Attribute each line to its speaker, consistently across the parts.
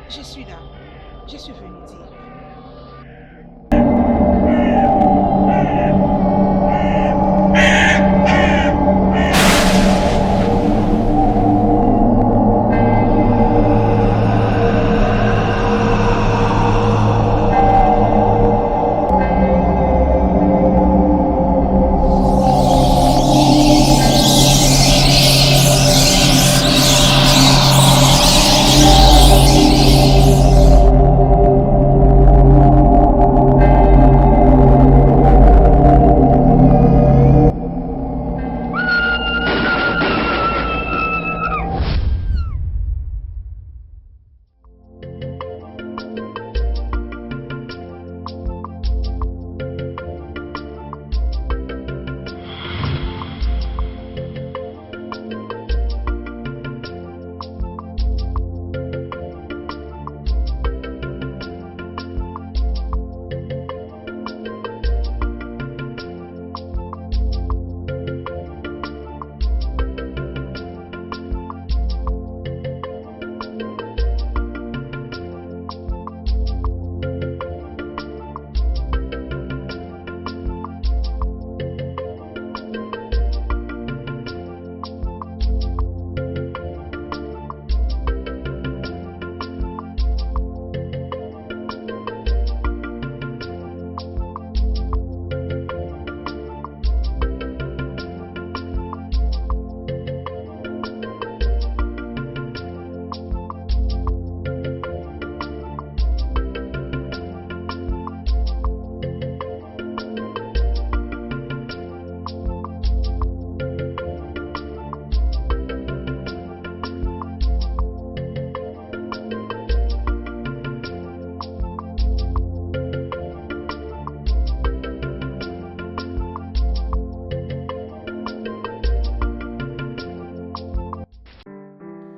Speaker 1: Je suis là. Je suis venue dire.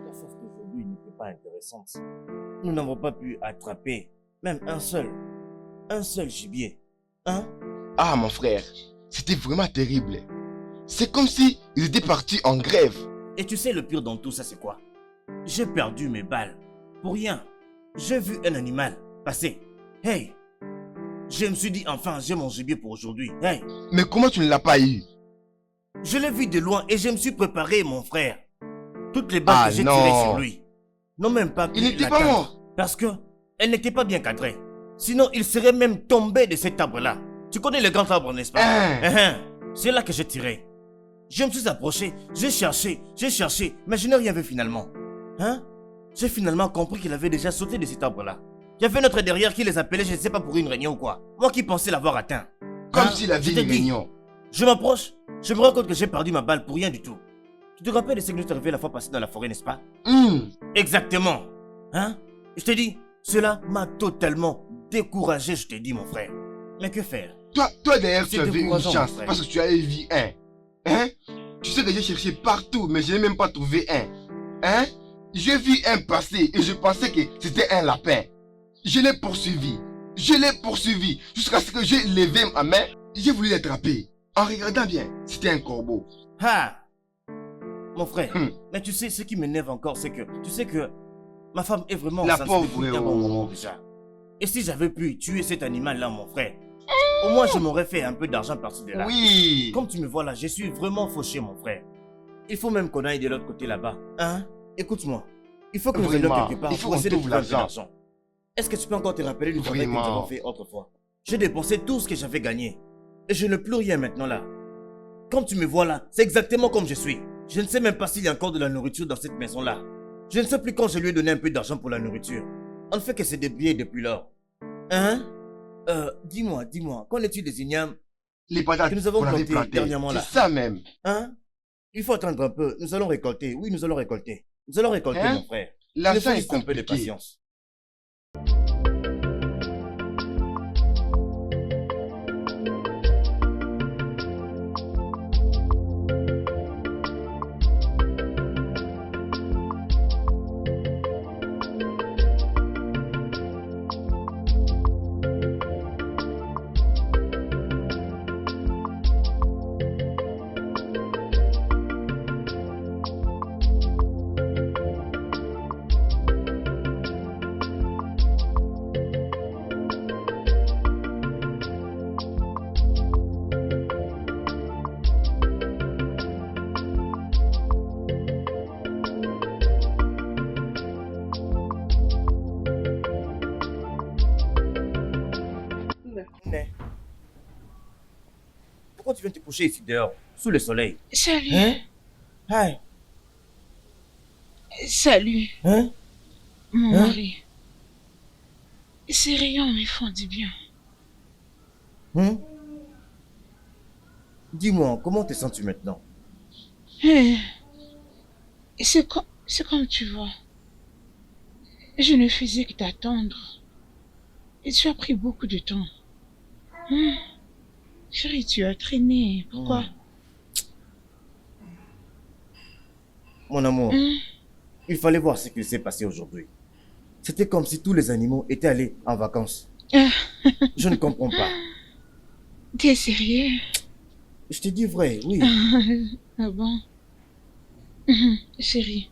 Speaker 2: La chasse d'aujourd'hui n'était pas intéressante. Nous n'avons pas pu attraper même un seul gibier. Hein?
Speaker 3: Ah mon frère, c'était vraiment terrible. C'est comme si ils étaient partis en grève.
Speaker 2: Et tu sais le pire dans tout ça c'est quoi? J'ai perdu mes balles. Pour rien. J'ai vu un animal passer. Hey! Je me suis dit enfin j'ai mon gibier pour aujourd'hui. Hey!
Speaker 3: Mais comment tu ne l'as pas eu?
Speaker 2: Je l'ai vu de loin et je me suis préparé mon frère. Toutes les balles
Speaker 3: Ah
Speaker 2: que j'ai
Speaker 3: non.
Speaker 2: tirées sur lui n'ont même pas pu
Speaker 3: Il n'était pas
Speaker 2: l'atteindre.
Speaker 3: mort.
Speaker 2: Parce que elle n'était pas bien cadrée. Sinon il serait même tombé de cet arbre-là. Tu connais le grand arbre n'est-ce pas? C'est là que j'ai tiré. Je me suis approché, j'ai cherché, mais je n'ai rien vu finalement. Hein? J'ai finalement compris qu'il avait déjà sauté de cet arbre-là. Il y avait notre derrière qui les appelait, je ne sais pas pour une réunion ou quoi. Moi qui pensais l'avoir atteint.
Speaker 3: Comme
Speaker 2: Hein?
Speaker 3: s'il avait
Speaker 2: Je te
Speaker 3: une
Speaker 2: dis,
Speaker 3: réunion.
Speaker 2: je m'approche, je me rends compte que j'ai perdu ma balle pour rien du tout. Tu te rappelles de ce que nous est arrivé la fois passée dans la forêt, n'est-ce pas? Exactement. Hein? Je te dis, cela m'a totalement découragé, je te dis mon frère. Mais que faire?
Speaker 3: Toi d'ailleurs,
Speaker 2: C'est
Speaker 3: tu avais une
Speaker 2: décourageant,
Speaker 3: chance
Speaker 2: mon frère.
Speaker 3: parce que tu avais vu un. Hein? Tu sais que j'ai cherché partout, mais je n'ai même pas trouvé un. Hein? J'ai vu un passer et je pensais que c'était un lapin. Je l'ai poursuivi. Jusqu'à ce que j'ai levé ma main. J'ai voulu l'attraper. En regardant bien, c'était un corbeau.
Speaker 2: Ah! Mon frère,
Speaker 3: Hum.
Speaker 2: mais tu sais, ce qui m'énerve encore, c'est que tu sais que ma femme est vraiment
Speaker 3: La
Speaker 2: enceinte
Speaker 3: pauvre,
Speaker 2: depuis un bon
Speaker 3: oh.
Speaker 2: moment déjà. Et si j'avais pu tuer cet animal-là, mon frère, au moins je m'aurais fait un peu d'argent par-ci de là.
Speaker 3: Oui.
Speaker 2: Comme tu me vois là, je suis vraiment fauché, mon frère. Il faut même qu'on aille de l'autre côté là-bas. Hein? Écoute-moi. Il faut que nous allions
Speaker 3: Vraiment,
Speaker 2: quelque part
Speaker 3: il faut
Speaker 2: pour
Speaker 3: qu'on
Speaker 2: essayer de
Speaker 3: trouve
Speaker 2: trouver un peu
Speaker 3: l'argent.
Speaker 2: d'argent. Est-ce que tu peux encore te rappeler du travail que nous
Speaker 3: Vraiment.
Speaker 2: avons fait autrefois? J'ai dépensé tout ce que j'avais gagné. Et je n'ai plus rien maintenant là. Comme tu me vois là, c'est exactement comme je suis. Je ne sais même pas s'il y a encore de la nourriture dans cette maison-là. Je ne sais plus quand je lui ai donné un peu d'argent pour la nourriture. On ne fait que se débrouiller depuis lors. Hein? Dis-moi, qu'en est-il des ignames
Speaker 3: Les patates
Speaker 2: que nous avons
Speaker 3: qu'on avait
Speaker 2: plantées
Speaker 3: plantées.
Speaker 2: dernièrement là?
Speaker 3: C'est ça même.
Speaker 2: Hein? Il faut attendre un peu. Nous allons récolter. Oui, nous allons récolter. Nous allons récolter,
Speaker 3: Hein?
Speaker 2: mon frère. Il nous
Speaker 3: L'argent
Speaker 2: faut
Speaker 3: est
Speaker 2: juste un peu de
Speaker 3: compliqué.
Speaker 2: patience. pourquoi tu viens te coucher ici dehors, sous le soleil?
Speaker 1: Salut.
Speaker 2: Hein? Hi.
Speaker 1: Salut,
Speaker 2: Hein?
Speaker 1: mon
Speaker 2: Hein?
Speaker 1: mari. Ces rayons me font du bien.
Speaker 2: Hein? Dis-moi, comment te sens-tu maintenant?
Speaker 1: Eh, c'est comme tu vois. Je ne faisais que t'attendre. Et tu as pris beaucoup de temps. Hum, Chérie, tu as traîné. Pourquoi?
Speaker 2: Mon amour,
Speaker 1: Hum,
Speaker 2: il fallait voir ce qui s'est passé aujourd'hui. C'était comme si tous les animaux étaient allés en vacances.
Speaker 1: Ah,
Speaker 2: Je ne comprends pas.
Speaker 1: T'es sérieux?
Speaker 2: Je te dis vrai, oui.
Speaker 1: Ah bon? Chérie,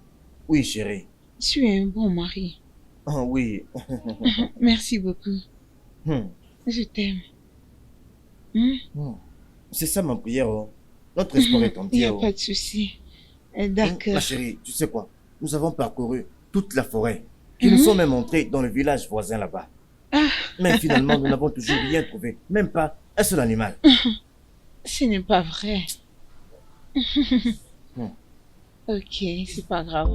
Speaker 2: Oui, chérie.
Speaker 1: tu es un bon mari.
Speaker 2: Ah oui.
Speaker 1: Merci beaucoup.
Speaker 2: Hum,
Speaker 1: Je t'aime. Hum?
Speaker 2: hum. C'est ça ma prière. Oh. Notre espoir est en
Speaker 1: Il n'y
Speaker 2: Dieu.
Speaker 1: a
Speaker 2: Oh.
Speaker 1: pas de souci.
Speaker 2: Ma
Speaker 1: D'accord.
Speaker 2: chérie, tu sais quoi? Nous avons parcouru toute la forêt. Puis nous sommes même entrés dans le village voisin là-bas.
Speaker 1: Ah,
Speaker 2: Mais finalement, nous n'avons toujours rien trouvé. Même pas un seul animal.
Speaker 1: ce n'est pas vrai.
Speaker 2: Hmm.
Speaker 1: Ok, c'est pas grave.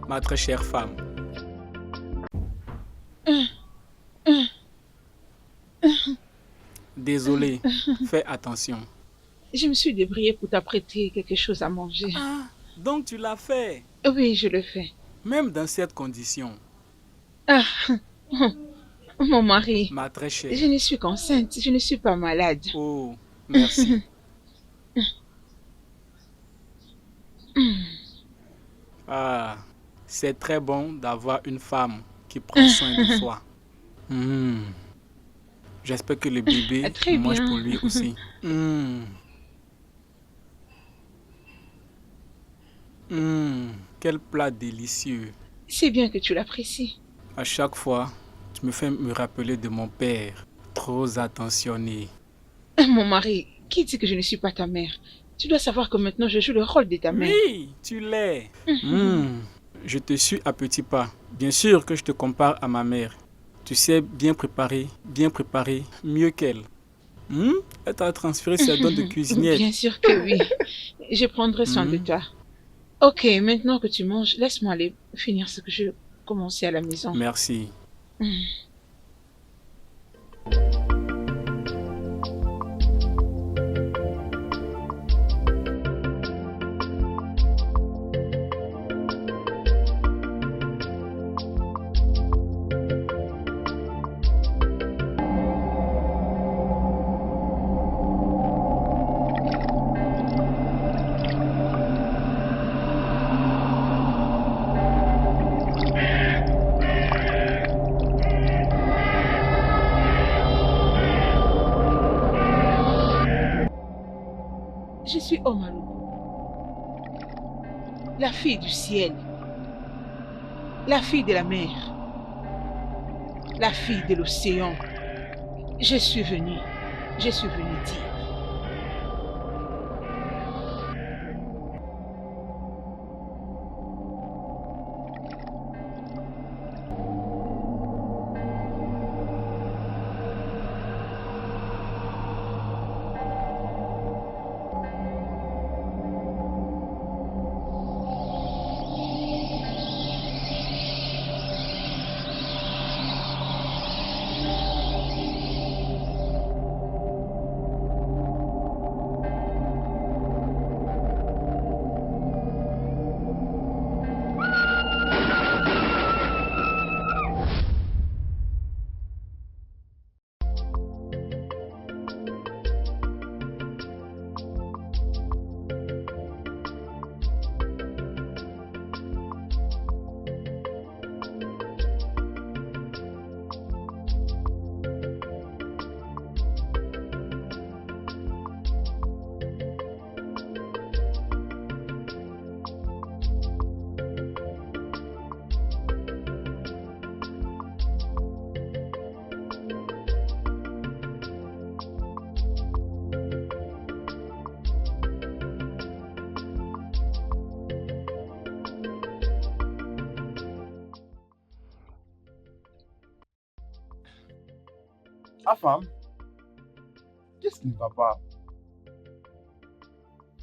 Speaker 4: Ma très chère femme, désolé, fais attention.
Speaker 1: Je me suis débrouillée pour t'apprêter quelque chose à manger.
Speaker 4: Ah, donc tu l'as fait,
Speaker 1: Oui, je le fais.
Speaker 4: même dans cette condition.
Speaker 1: Ah, mon mari,
Speaker 4: Ma très
Speaker 1: je
Speaker 4: chère.
Speaker 1: ne suis qu'enceinte, je ne suis pas malade.
Speaker 4: Oh, merci. Ah, c'est très bon d'avoir une femme qui prend soin de soi. Hmm. J'espère que le bébé
Speaker 1: Ah, très
Speaker 4: mange
Speaker 1: bien.
Speaker 4: pour lui aussi. Hmm. Quel plat délicieux.
Speaker 1: C'est bien que tu l'apprécies.
Speaker 4: À chaque fois, tu me fais me rappeler de mon père, trop attentionné.
Speaker 1: Mon mari, qui dit que je ne suis pas ta mère? Tu dois savoir que maintenant je joue le rôle de ta mère.
Speaker 4: Oui, tu l'es. Je te suis à petits pas. Bien sûr que je te compare à ma mère. Tu sais, bien préparée, mieux qu'elle. Elle t'a transféré ses dons de cuisinière.
Speaker 1: Bien sûr que oui. Je prendrai soin de toi. Ok, maintenant que tu manges, laisse-moi aller finir ce que je commençais à la maison.
Speaker 4: Merci.
Speaker 1: Je suis Omaru, la fille du ciel, la fille de la mer, la fille de l'océan. Je suis venue dire.
Speaker 3: Afam, qu'est-ce qui ne va pas?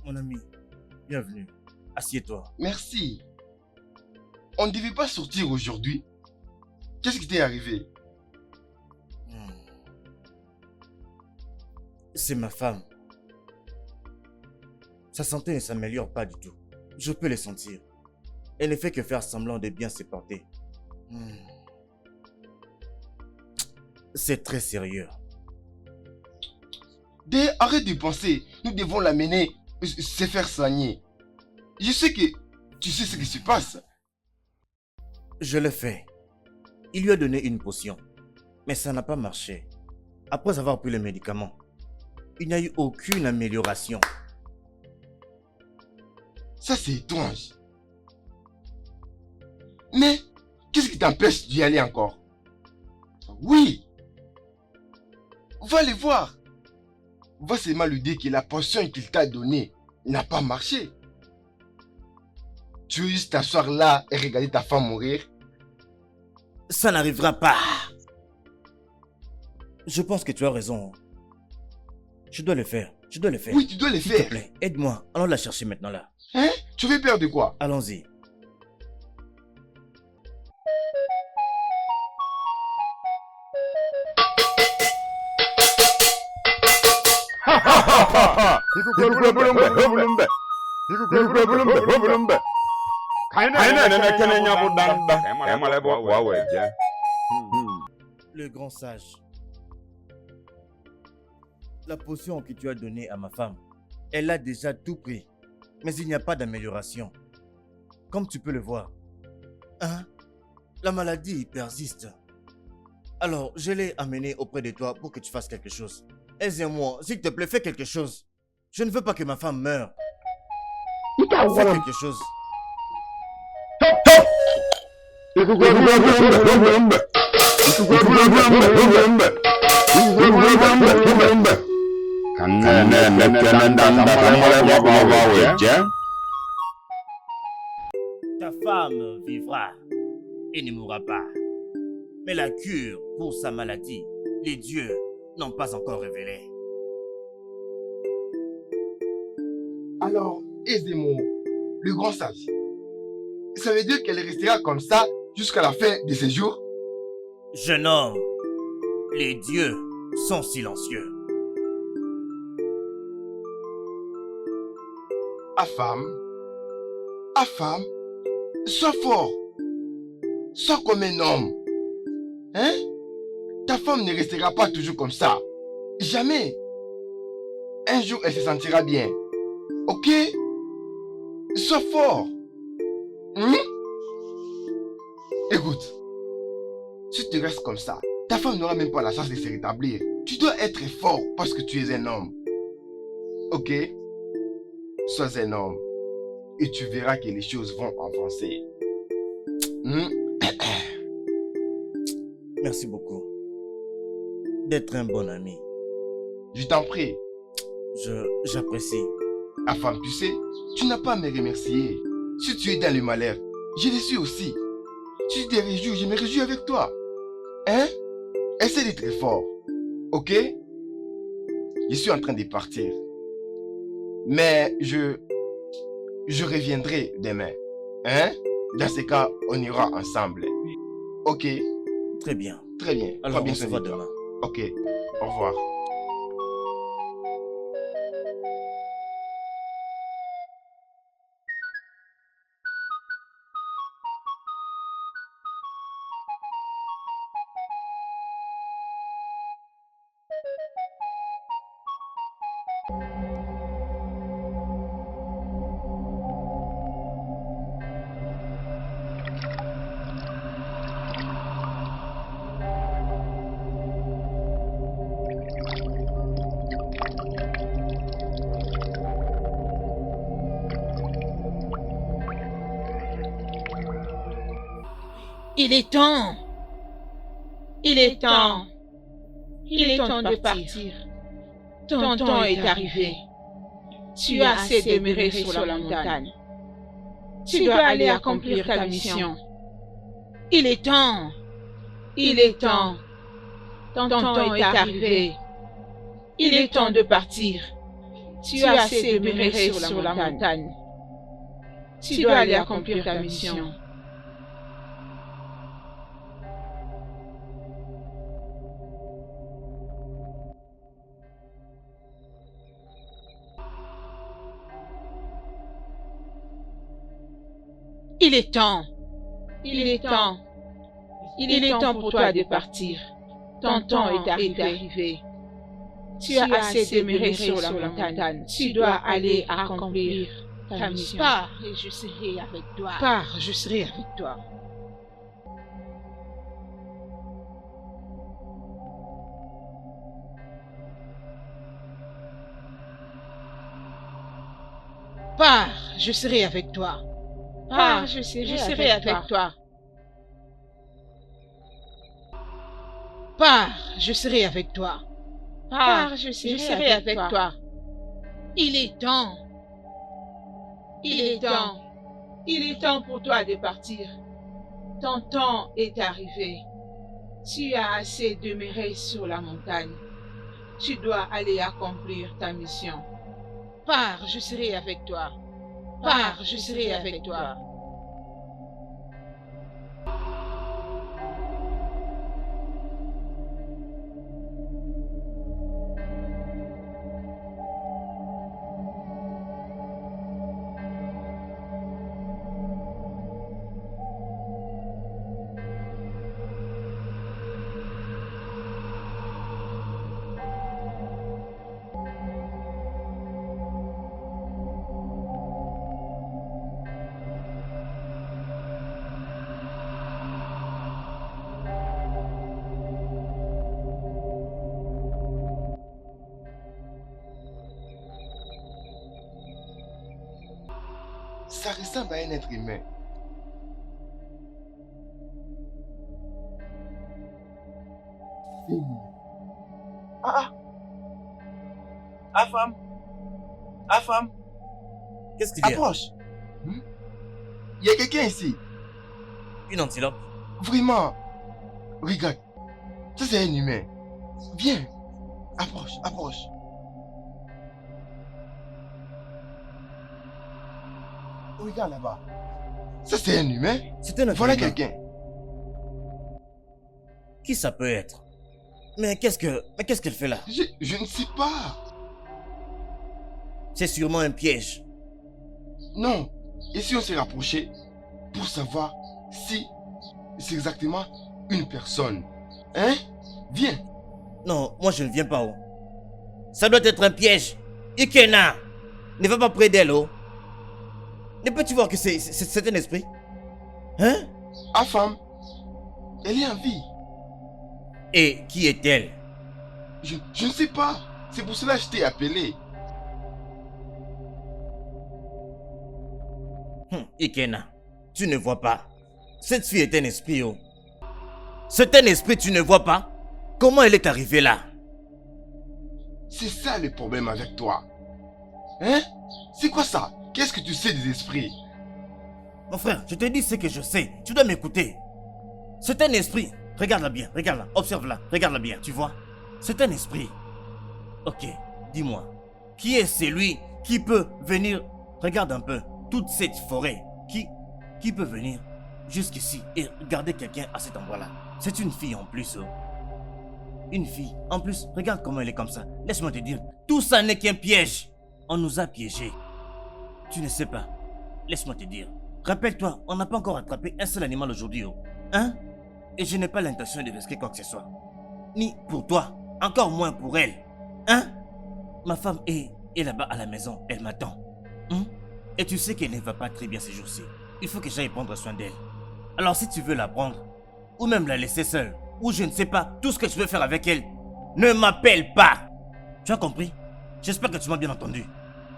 Speaker 2: Mon ami, bienvenue. Assieds-toi.
Speaker 3: Merci. On ne devait pas sortir aujourd'hui. Qu'est-ce qui t'est arrivé?
Speaker 2: C'est ma femme. Sa santé ne s'améliore pas du tout. Je peux le sentir. Elle ne fait que faire semblant de bien se porter. C'est très sérieux.
Speaker 3: Arrête de penser. Nous devons l'amener se faire soigner. Je sais que tu sais ce qui se passe.
Speaker 2: Je l'ai fait. Il lui a donné une potion. Mais ça n'a pas marché. Après avoir pris le médicament, il n'y a eu aucune amélioration.
Speaker 3: Ça, c'est étrange. Mais, qu'est-ce qui t'empêche d'y aller encore? Oui. Va les voir. Va seulement lui dire que la potion qu'il t'a donnée n'a pas marché. Tu veux juste t'asseoir là et regarder ta femme mourir?
Speaker 2: Ça n'arrivera pas. Je pense que tu as raison. Je dois le faire. Je dois le faire.
Speaker 3: Oui, tu dois le
Speaker 2: S'il
Speaker 3: faire.
Speaker 2: te plaît, aide-moi. Allons la chercher maintenant là.
Speaker 3: Hein? Tu veux peur de quoi?
Speaker 2: Allons-y. Le grand sage. La potion que tu as donnée à ma femme, elle a déjà tout pris. Mais il n'y a pas d'amélioration. Comme tu peux le voir. Hein? La maladie persiste. Alors, je l'ai amenée auprès de toi pour que tu fasses quelque chose. Aide-moi, s'il te plaît, fais quelque chose. Je ne veux pas que ma femme meure. Fais quelque chose. Ta femme vivra et ne mourra pas. Mais la cure pour sa maladie, les dieux n'ont pas encore révélé.
Speaker 3: Alors, Ezemo, le grand sage, ça veut dire qu'elle restera comme ça jusqu'à la fin de ses jours?
Speaker 2: Jeune homme, les dieux sont silencieux.
Speaker 3: Afam, sois fort. Sois comme un homme. Hein? Ta femme ne restera pas toujours comme ça. Jamais. Un jour, elle se sentira bien. Ok? Sois fort. Écoute, si tu restes comme ça, ta femme n'aura même pas la chance de se rétablir. Tu dois être fort parce que tu es un homme. Ok? Sois un homme et tu verras que les choses vont avancer.
Speaker 2: Merci beaucoup d'être un bon ami.
Speaker 3: Je t'en prie.
Speaker 2: J'apprécie.
Speaker 3: Afam, tu sais, tu n'as pas à me remercier. Si tu es dans le malheur, je le suis aussi. Si tu te réjouis, je me réjouis avec toi. Hein? Essaie d'être fort. Ok? Je suis en train de partir. Mais je reviendrai demain. Hein? Dans ce cas, on ira ensemble. Ok?
Speaker 2: Très bien.
Speaker 3: Très bien.
Speaker 2: Alors,
Speaker 3: bien
Speaker 2: on se voit demain.
Speaker 3: Ok. Au revoir.
Speaker 1: Il est temps. Il est temps. Il est temps de partir. Ton temps est arrivé. Tu as assez demeuré sur la montagne. Tu dois aller accomplir ta mission. Il est temps. Il est temps. Ton temps est arrivé. Il est temps de partir. Tu as assez demeuré sur la montagne. Tu dois aller accomplir ta mission. Il est temps. Il est temps. Il est temps pour toi de partir. Ton temps est arrivé. Tu as assez demeuré sur la montagne. Tu dois aller accomplir ta mission.
Speaker 5: Pars et je serai avec toi.
Speaker 1: Pars, je serai avec toi. Pars, je serai avec toi. Pars, je serai avec toi. Pars, je serai avec toi. Pars, je serai avec toi. Il est temps. Il est temps. Il est temps pour toi de partir. Ton temps est arrivé. Tu as assez demeuré sur la montagne. Tu dois aller accomplir ta mission. Pars, je serai avec toi. Pars, je serai avec toi.
Speaker 3: Ça ressemble à un être humain.
Speaker 2: Afam. Afam. Qu'est-ce qu'il y a?
Speaker 3: Approche. Il y a quelqu'un ici.
Speaker 2: Une antilope.
Speaker 3: Vraiment. Regarde. Ça, c'est un humain. Viens. Approche, approche. Regarde là-bas. Ça, c'est un humain.
Speaker 2: C'est un
Speaker 3: Voilà
Speaker 2: humain.
Speaker 3: quelqu'un.
Speaker 2: Qui ça peut être? Mais qu'est-ce qu'elle fait là?
Speaker 3: Je ne sais pas.
Speaker 2: C'est sûrement un piège.
Speaker 3: Non. Et si on s'est rapproché pour savoir si c'est exactement une personne? Hein? Viens.
Speaker 2: Non, moi je ne viens pas. Oh. Ça doit être un piège. Ikena, ne va pas près d'elle. Oh. Ne peux-tu voir que c'est un esprit? Hein?
Speaker 3: Afam, elle est en vie.
Speaker 2: Et qui est-elle?
Speaker 3: Je ne sais pas. C'est pour cela que je t'ai appelé.
Speaker 2: Ikena, tu ne vois pas. Cette fille est un esprit. Oh. C'est un esprit, tu ne vois pas? Comment elle est arrivée là?
Speaker 3: C'est ça le problème avec toi. Hein? C'est quoi ça? Qu'est-ce que tu sais des esprits?
Speaker 2: Mon frère, je te dis ce que je sais. Tu dois m'écouter. C'est un esprit. Regarde-la bien, regarde-la, observe-la, regarde-la bien, tu vois? C'est un esprit. Ok, dis-moi, qui est celui qui peut venir, regarde un peu, toute cette forêt, qui peut venir jusqu'ici et garder quelqu'un à cet endroit-là? C'est une fille en plus. Oh. Une fille. En plus, regarde comment elle est comme ça. Laisse-moi te dire, tout ça n'est qu'un piège. On nous a piégés. Tu ne sais pas. Laisse-moi te dire. Rappelle-toi, on n'a pas encore attrapé un seul animal aujourd'hui. Oh. Hein? Et je n'ai pas l'intention de risquer quoi que ce soit. Ni pour toi, encore moins pour elle. Hein? Ma femme est là-bas à la maison, elle m'attend. Hein? Et tu sais qu'elle ne va pas très bien ces jours-ci. Il faut que j'aille prendre soin d'elle. Alors si tu veux la prendre, ou même la laisser seule, ou je ne sais pas, tout ce que tu veux faire avec elle, ne m'appelle pas. Tu as compris? J'espère que tu m'as bien entendu.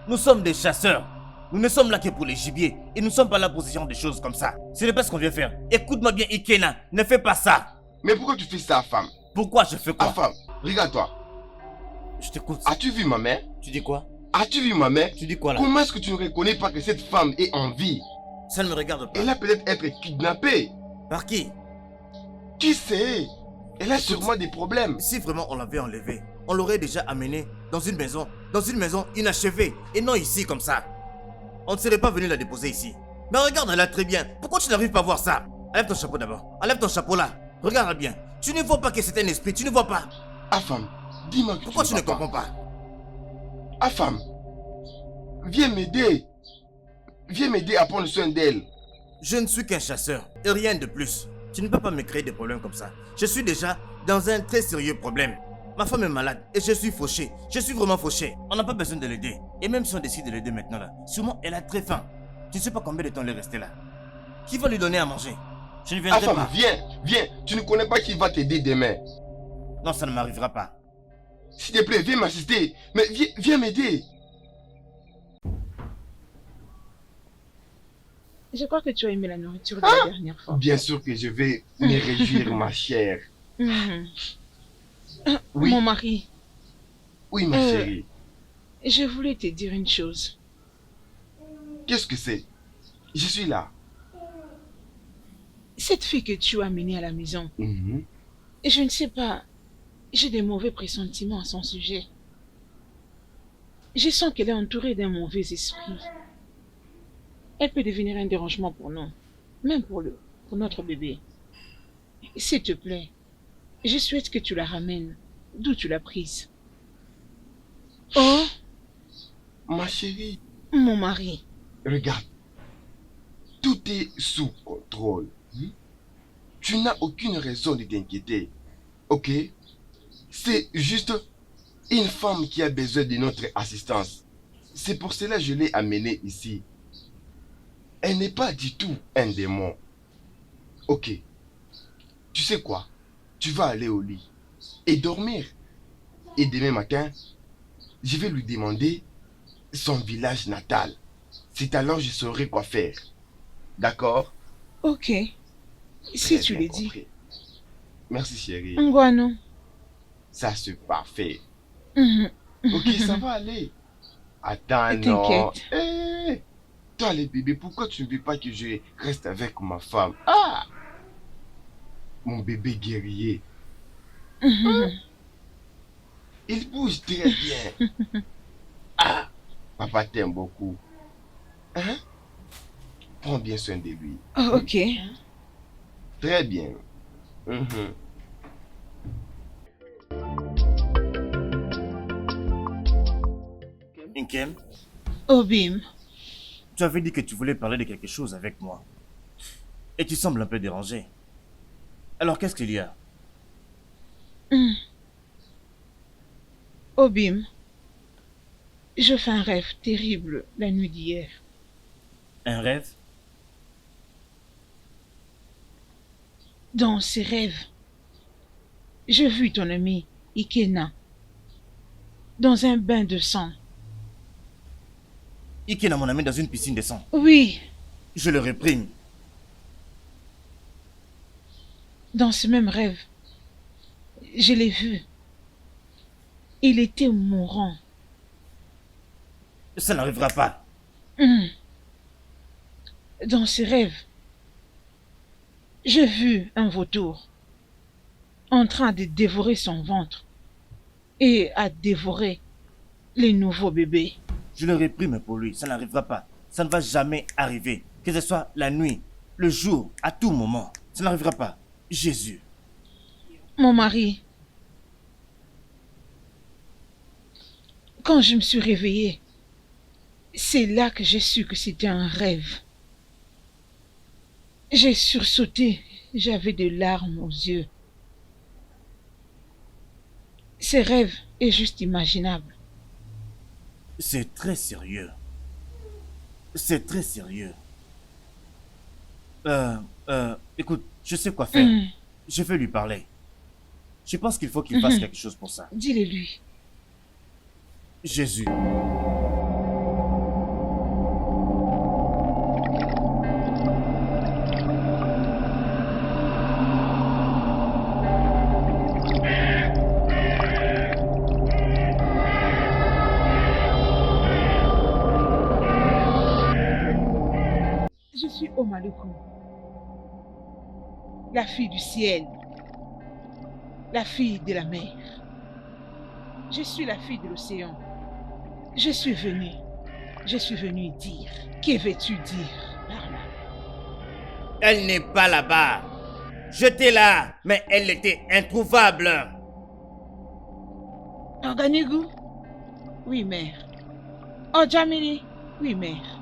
Speaker 2: Nous sommes des chasseurs. Nous ne sommes là que pour les gibiers. Et nous ne sommes pas là pour ce genre de choses comme ça. Ce n'est pas ce qu'on vient faire. Écoute-moi bien, Ikena. Ne fais pas ça.
Speaker 3: Mais pourquoi tu fais ça, femme?
Speaker 2: Pourquoi je fais quoi?
Speaker 3: Femme, regarde-toi.
Speaker 2: Je t'écoute.
Speaker 3: As-tu vu ma mère?
Speaker 2: Tu dis quoi?
Speaker 3: As-tu vu ma mère?
Speaker 2: Tu dis quoi là?
Speaker 3: Comment est-ce que tu ne reconnais pas que cette femme est en vie?
Speaker 2: Ça ne me regarde pas.
Speaker 3: Elle a peut-être été kidnappée.
Speaker 2: Par qui?
Speaker 3: Qui sait? Elle a sûrement des problèmes.
Speaker 2: Si vraiment on l'avait enlevé, on l'aurait déjà amené dans une maison inachevée, et non ici comme ça. On ne serait pas venu la déposer ici. Mais regarde-la très bien. Pourquoi tu n'arrives pas à voir ça? Enlève ton chapeau d'abord. Enlève ton chapeau là. Regarde-la bien. Tu ne vois pas que c'est un esprit, tu ne vois pas.
Speaker 3: Afam, dis-moi que
Speaker 2: Pourquoi tu ne
Speaker 3: vas pas.
Speaker 2: comprends pas?
Speaker 3: Afam, viens m'aider. Viens m'aider à prendre soin d'elle.
Speaker 2: Je ne suis qu'un chasseur et rien de plus. Tu ne peux pas me créer des problèmes comme ça. Je suis déjà dans un très sérieux problème. Ma femme est malade et je suis fauché. Je suis vraiment fauché. On n'a pas besoin de l'aider. Et même si on décide de l'aider maintenant là, sûrement elle a très faim. Tu ne sais pas combien de temps elle est restée là. Qui va lui donner à manger? Je ne viendrai
Speaker 3: Afam,
Speaker 2: pas.
Speaker 3: viens. Tu ne connais pas qui va t'aider demain.
Speaker 2: Non, ça ne m'arrivera pas.
Speaker 3: S'il te plaît, viens m'assister. Mais viens m'aider.
Speaker 1: Je crois que tu as aimé la nourriture de la dernière fois.
Speaker 3: Bien sûr que je vais me réjouir, ma chère.
Speaker 1: Mhm.
Speaker 3: Oui.
Speaker 1: Mon mari,
Speaker 3: Oui, ma chérie.
Speaker 1: je voulais te dire une chose.
Speaker 3: Qu'est-ce que c'est? Je suis là.
Speaker 1: Cette fille que tu as amenée à la maison,
Speaker 3: Mhm.
Speaker 1: je ne sais pas, j'ai des mauvais pressentiments à son sujet. Je sens qu'elle est entourée d'un mauvais esprit. Elle peut devenir un dérangement pour nous, même pour notre bébé. S'il te plaît, je souhaite que tu la ramènes d'où tu l'as prise. Oh,
Speaker 3: Ma chérie,
Speaker 1: mon mari,
Speaker 3: regarde. Tout est sous contrôle. Tu n'as aucune raison de t'inquiéter. Ok? C'est juste une femme qui a besoin de notre assistance. C'est pour cela que je l'ai amenée ici. Elle n'est pas du tout un démon. Ok. Tu sais quoi? Tu vas aller au lit et dormir. Et demain matin, je vais lui demander son village natal. C'est alors que je saurai quoi faire. D'accord?
Speaker 1: ok, si
Speaker 3: Très
Speaker 1: tu
Speaker 3: bien
Speaker 1: le dis.
Speaker 3: compris. Merci chérie.
Speaker 1: Ngwano.
Speaker 3: Ça c'est parfait.
Speaker 1: Mhm.
Speaker 3: Ok, ça va aller. Attends, non.
Speaker 1: T'inquiète.
Speaker 3: Eh, toi les bébés, pourquoi tu ne veux pas que je reste avec ma femme? Ah! Mon bébé guerrier.
Speaker 1: Mhm.
Speaker 3: Il bouge très bien. Ah! Papa t'aime beaucoup. Hein? Prends bien soin de lui.
Speaker 1: Oh, ok.
Speaker 3: Très bien. Mhm.
Speaker 2: Nkem,
Speaker 1: Obim,
Speaker 2: tu avais dit que tu voulais parler de quelque chose avec moi. Et tu sembles un peu dérangé. Alors qu'est-ce qu'il y a?
Speaker 1: Obim, je fais un rêve terrible la nuit d'hier.
Speaker 2: Un rêve?
Speaker 1: Dans ces rêves, j'ai vu ton ami Ikena dans un bain de sang.
Speaker 2: Ikena, mon ami, dans une piscine de sang.
Speaker 1: Oui,
Speaker 2: Je le réprime.
Speaker 1: dans ce même rêve, je l'ai vu. Il était mourant.
Speaker 2: Ça n'arrivera pas.
Speaker 1: Dans ce rêve, j'ai vu un vautour en train de dévorer son ventre et à dévorer les nouveaux bébés.
Speaker 2: Je le réprime pour lui. Ça n'arrivera pas. Ça ne va jamais arriver. Que ce soit la nuit, le jour, à tout moment. Ça n'arrivera pas. Jésus.
Speaker 1: Mon mari, quand je me suis réveillée, c'est là que j'ai su que c'était un rêve. J'ai sursauté, j'avais des larmes aux yeux. Ce rêve est juste imaginable.
Speaker 2: C'est très sérieux. C'est très sérieux. Écoute, je sais quoi faire. Je vais lui parler. Je pense qu'il faut qu'il fasse quelque chose pour ça.
Speaker 1: Dis-le lui.
Speaker 2: Jésus.
Speaker 1: Je suis Omaluku, la fille du ciel. la fille de la mer. Je suis la fille de l'océan. Je suis venue dire. Que veux-tu dire par là?
Speaker 2: Elle n'est pas là-bas. J'étais là, mais elle était introuvable.
Speaker 1: Organigou? Oui, mère. Oh, Jamili? Oui, mère.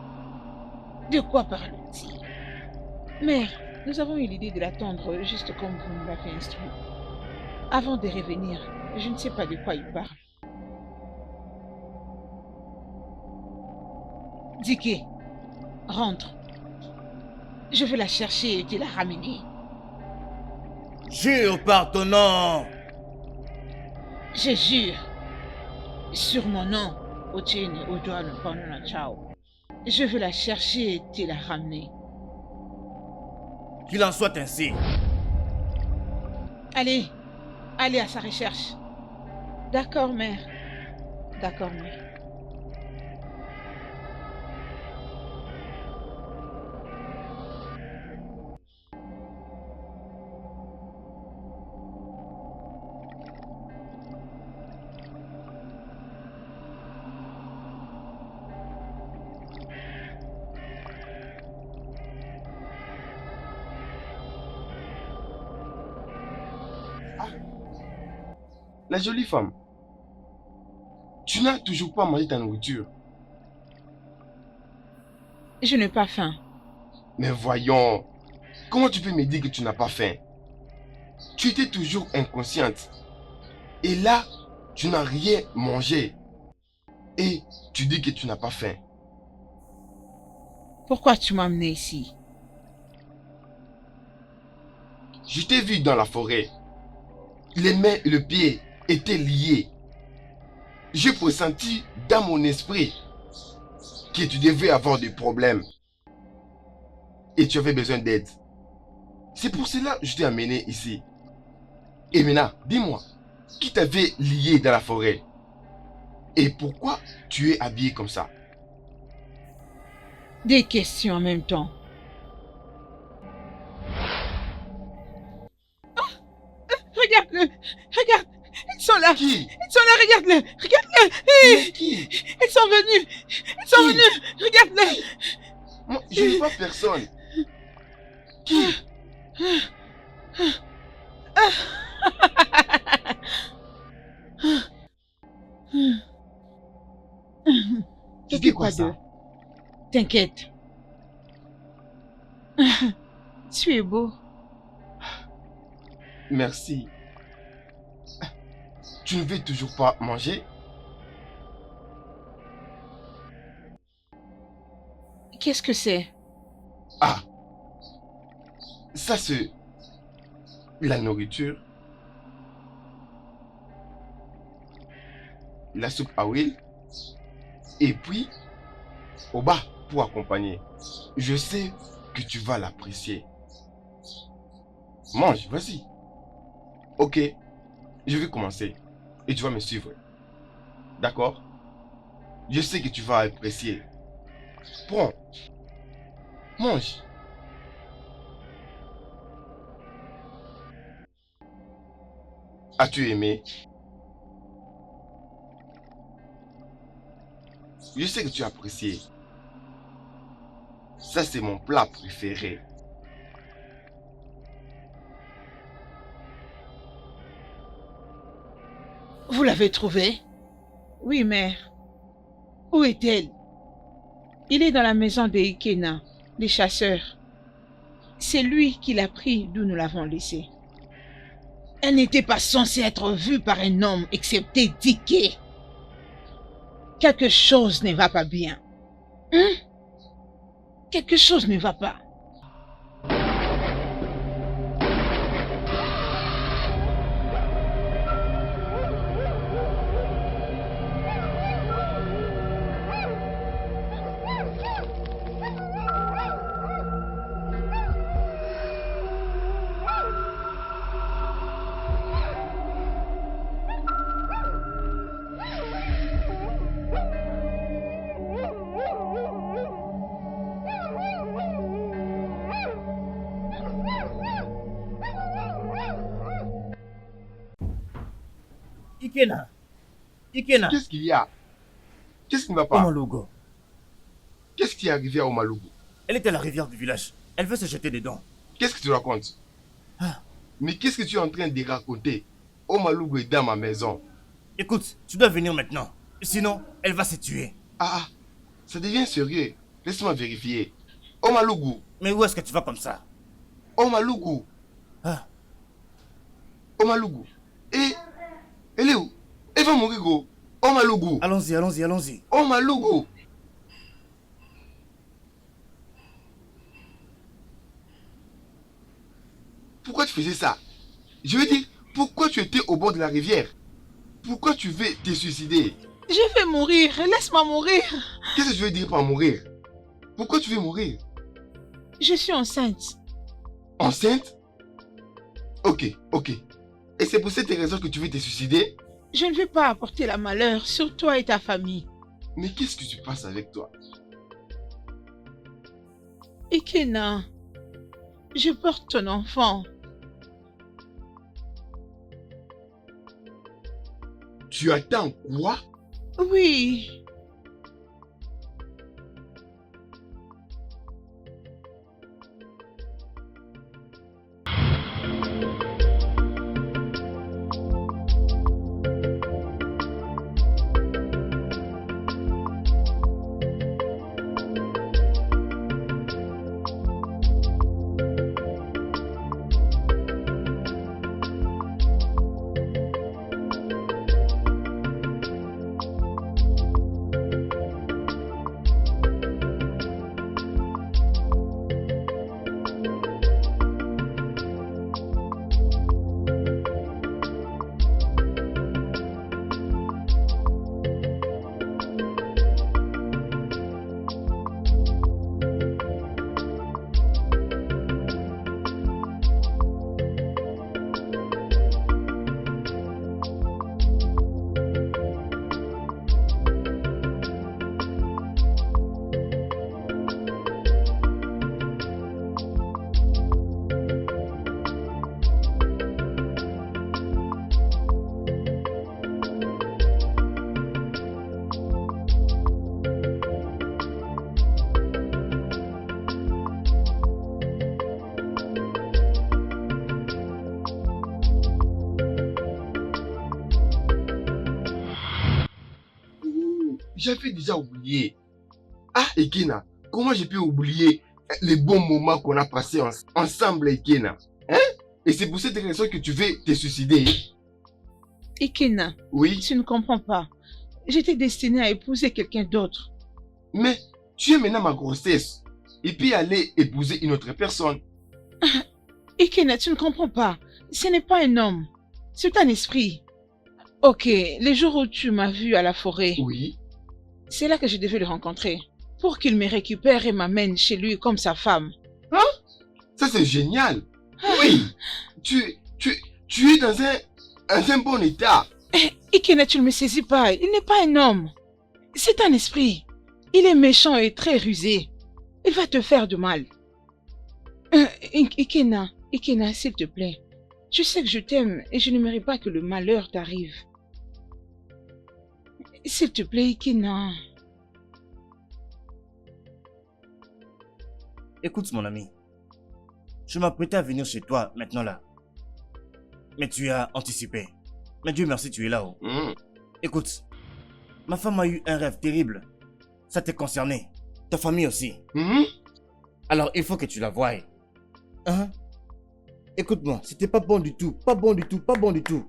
Speaker 1: De quoi parle-t-il? Mère, nous avons eu l'idée de l'attendre juste comme vous nous l'avez instruit. Avant de revenir, je ne sais pas de quoi il parle. Dike, rentre. Je vais la chercher et te la ramener.
Speaker 2: Jure par ton nom.
Speaker 1: Je jure. Sur mon nom, Otiene Odoal Panona Chao. Je vais la chercher et te la ramener.
Speaker 2: Qu'il en soit ainsi.
Speaker 1: Allez, allez à sa recherche. D'accord, mère. D'accord, mère.
Speaker 3: La jolie femme, tu n'as toujours pas mangé ta nourriture.
Speaker 1: Je n'ai pas faim.
Speaker 3: Mais voyons, comment tu peux me dire que tu n'as pas faim? Tu étais toujours inconsciente. Et là, tu n'as rien mangé. Et tu dis que tu n'as pas faim.
Speaker 1: Pourquoi tu m'as amené ici?
Speaker 3: Je t'ai vu dans la forêt. Les mains et le pied étaient liés. J'ai pressenti dans mon esprit que tu devais avoir des problèmes. Et tu avais besoin d'aide. C'est pour cela que je t'ai amené ici. Et maintenant, dis-moi, qui t'avait lié dans la forêt? Et pourquoi tu es habillé comme ça?
Speaker 1: Des questions en même temps. Regarde-le! Regarde! Ils sont là!
Speaker 3: Qui?
Speaker 1: Ils sont là, regarde-le! Regarde-le!
Speaker 3: Mais qui?
Speaker 1: Ils sont venus! Ils sont
Speaker 3: Qui?
Speaker 1: venus! Regarde-le!
Speaker 3: Moi, je ne vois personne. Qui? C'était quoi ça?
Speaker 1: T'inquiète. Tu es beau.
Speaker 3: Merci. Tu ne veux toujours pas manger?
Speaker 1: Qu'est-ce que c'est?
Speaker 3: Ah, ça c'est la nourriture, la soupe à huile, et puis au bas pour accompagner. Je sais que tu vas l'apprécier. Mange, vas-y. Ok, je vais commencer et tu vas me suivre. D'accord? Je sais que tu vas apprécier. Prends. Mange. As-tu aimé? Je sais que tu as apprécié. Ça, c'est mon plat préféré.
Speaker 1: Vous l'avez trouvé? Oui, mère. Où est-elle? Il est dans la maison de Ikena, les chasseurs. C'est lui qui l'a pris d'où nous l'avons laissé. Elle n'était pas censée être vue par un homme excepté Dike. Quelque chose ne va pas bien. Hein? Quelque chose ne va pas.
Speaker 2: Ikena. Ikena.
Speaker 3: Qu'est-ce qu'il y a? Qu'est-ce qui ne va pas?
Speaker 2: Omalogo.
Speaker 3: Qu'est-ce qui est arrivé à Omalogo?
Speaker 2: Elle est à la rivière du village. Elle veut se jeter dedans.
Speaker 3: Qu'est-ce que tu racontes?
Speaker 2: Ah.
Speaker 3: Mais qu'est-ce que tu es en train de raconter? Omalogo est dans ma maison.
Speaker 2: Écoute, tu dois venir maintenant. Sinon, elle va se tuer.
Speaker 3: Ah, ça devient sérieux. Laisse-moi vérifier. Omalogo.
Speaker 2: Mais où est-ce que tu vas comme ça?
Speaker 3: Omalogo.
Speaker 2: Ah.
Speaker 3: Omalogo. Et elle est où? Elle va mourir, go. Omalogo.
Speaker 2: Allons-y, allons-y, allons-y.
Speaker 3: Omalogo. Pourquoi tu faisais ça? Je veux dire, pourquoi tu étais au bord de la rivière? Pourquoi tu veux te suicider?
Speaker 1: Je vais mourir. Laisse-moi mourir.
Speaker 3: Qu'est-ce que tu veux dire par mourir? Pourquoi tu veux mourir?
Speaker 1: Je suis enceinte.
Speaker 3: Enceinte? Ok, ok. Et c'est pour cette raison que tu veux te suicider?
Speaker 1: Je ne veux pas apporter la malheur sur toi et ta famille.
Speaker 3: Mais qu'est-ce qui se passe avec toi?
Speaker 1: Ikena, je porte ton enfant.
Speaker 3: Tu attends quoi?
Speaker 1: Oui.
Speaker 3: J'avais déjà oublié. Ah, Ikena, comment j'ai pu oublier les bons moments qu'on a passés ensemble, Ikena? Hein? Et c'est pour cette raison que tu veux te suicider?
Speaker 1: Ikena,
Speaker 3: Oui.
Speaker 1: tu ne comprends pas. J'étais destinée à épouser quelqu'un d'autre.
Speaker 3: Mais tu es maintenant ma grossesse. Et puis aller épouser une autre personne.
Speaker 1: Ikena, tu ne comprends pas. Ce n'est pas un homme. C'est un esprit. Ok, les jours où tu m'as vu à la forêt,
Speaker 3: Oui.
Speaker 1: c'est là que je devais le rencontrer. Pour qu'il me récupère et m'amène chez lui comme sa femme.
Speaker 3: Ça c'est génial. Oui. Tu es dans un bon état.
Speaker 1: Ikena, tu ne me saisis pas. Il n'est pas un homme. C'est un esprit. Il est méchant et très rusé. Il va te faire du mal. Ikena, s'il te plaît. Tu sais que je t'aime et je n'aimerais pas que le malheur t'arrive. S'il te plaît, Ikena.
Speaker 2: Écoute, mon ami. Je m'apprêtais à venir chez toi maintenant là. Mais tu as anticipé. Mais Dieu merci, tu es là-haut. Écoute, ma femme a eu un rêve terrible. Ça t'est concerné. Ta famille aussi. Alors il faut que tu la voies. Hein? Écoute-moi, c'était pas bon du tout. Pas bon du tout, pas bon du tout.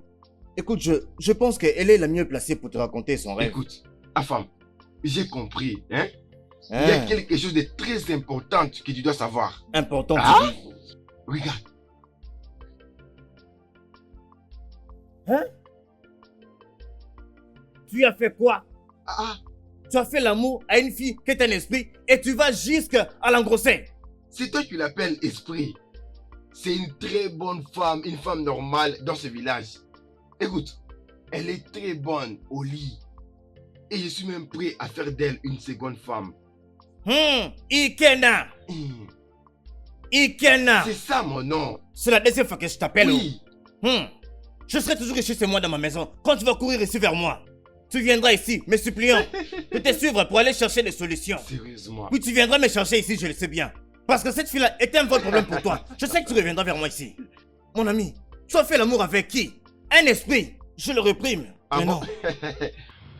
Speaker 2: Écoute, je pense qu'elle est la mieux placée pour te raconter son rêve.
Speaker 3: Écoute, Afam, j'ai compris. Hein? Il y a quelque chose de très important que tu dois savoir.
Speaker 2: Important,
Speaker 3: Ah?
Speaker 2: tu dis.
Speaker 3: Regarde.
Speaker 2: Hein? Tu as fait quoi?
Speaker 3: Ah,
Speaker 2: Tu as fait l'amour à une fille qui est un esprit et tu vas jusqu'à l'engrosser.
Speaker 3: c'est toi qui l'appelles esprit. C'est une très bonne femme, une femme normale dans ce village. Écoute, elle est très bonne au lit. Et je suis même prêt à faire d'elle une seconde femme.
Speaker 2: Ikena. Ikena.
Speaker 3: C'est ça mon nom.
Speaker 2: C'est la deuxième fois que je t'appelle.
Speaker 3: Oui.
Speaker 2: Je serai toujours chez moi dans ma maison. Quand tu vas courir ici vers moi, tu viendras ici, me suppliant de te suivre pour aller chercher des solutions.
Speaker 3: Sérieusement.
Speaker 2: Puis tu viendras me chercher ici, je le sais bien. Parce que cette fille-là était un vrai problème pour toi. Je sais que tu reviendras vers moi ici. Mon ami, tu as fait l'amour avec qui? Un esprit. Je le réprime.
Speaker 3: Ah
Speaker 2: Mais
Speaker 3: bon?
Speaker 2: non.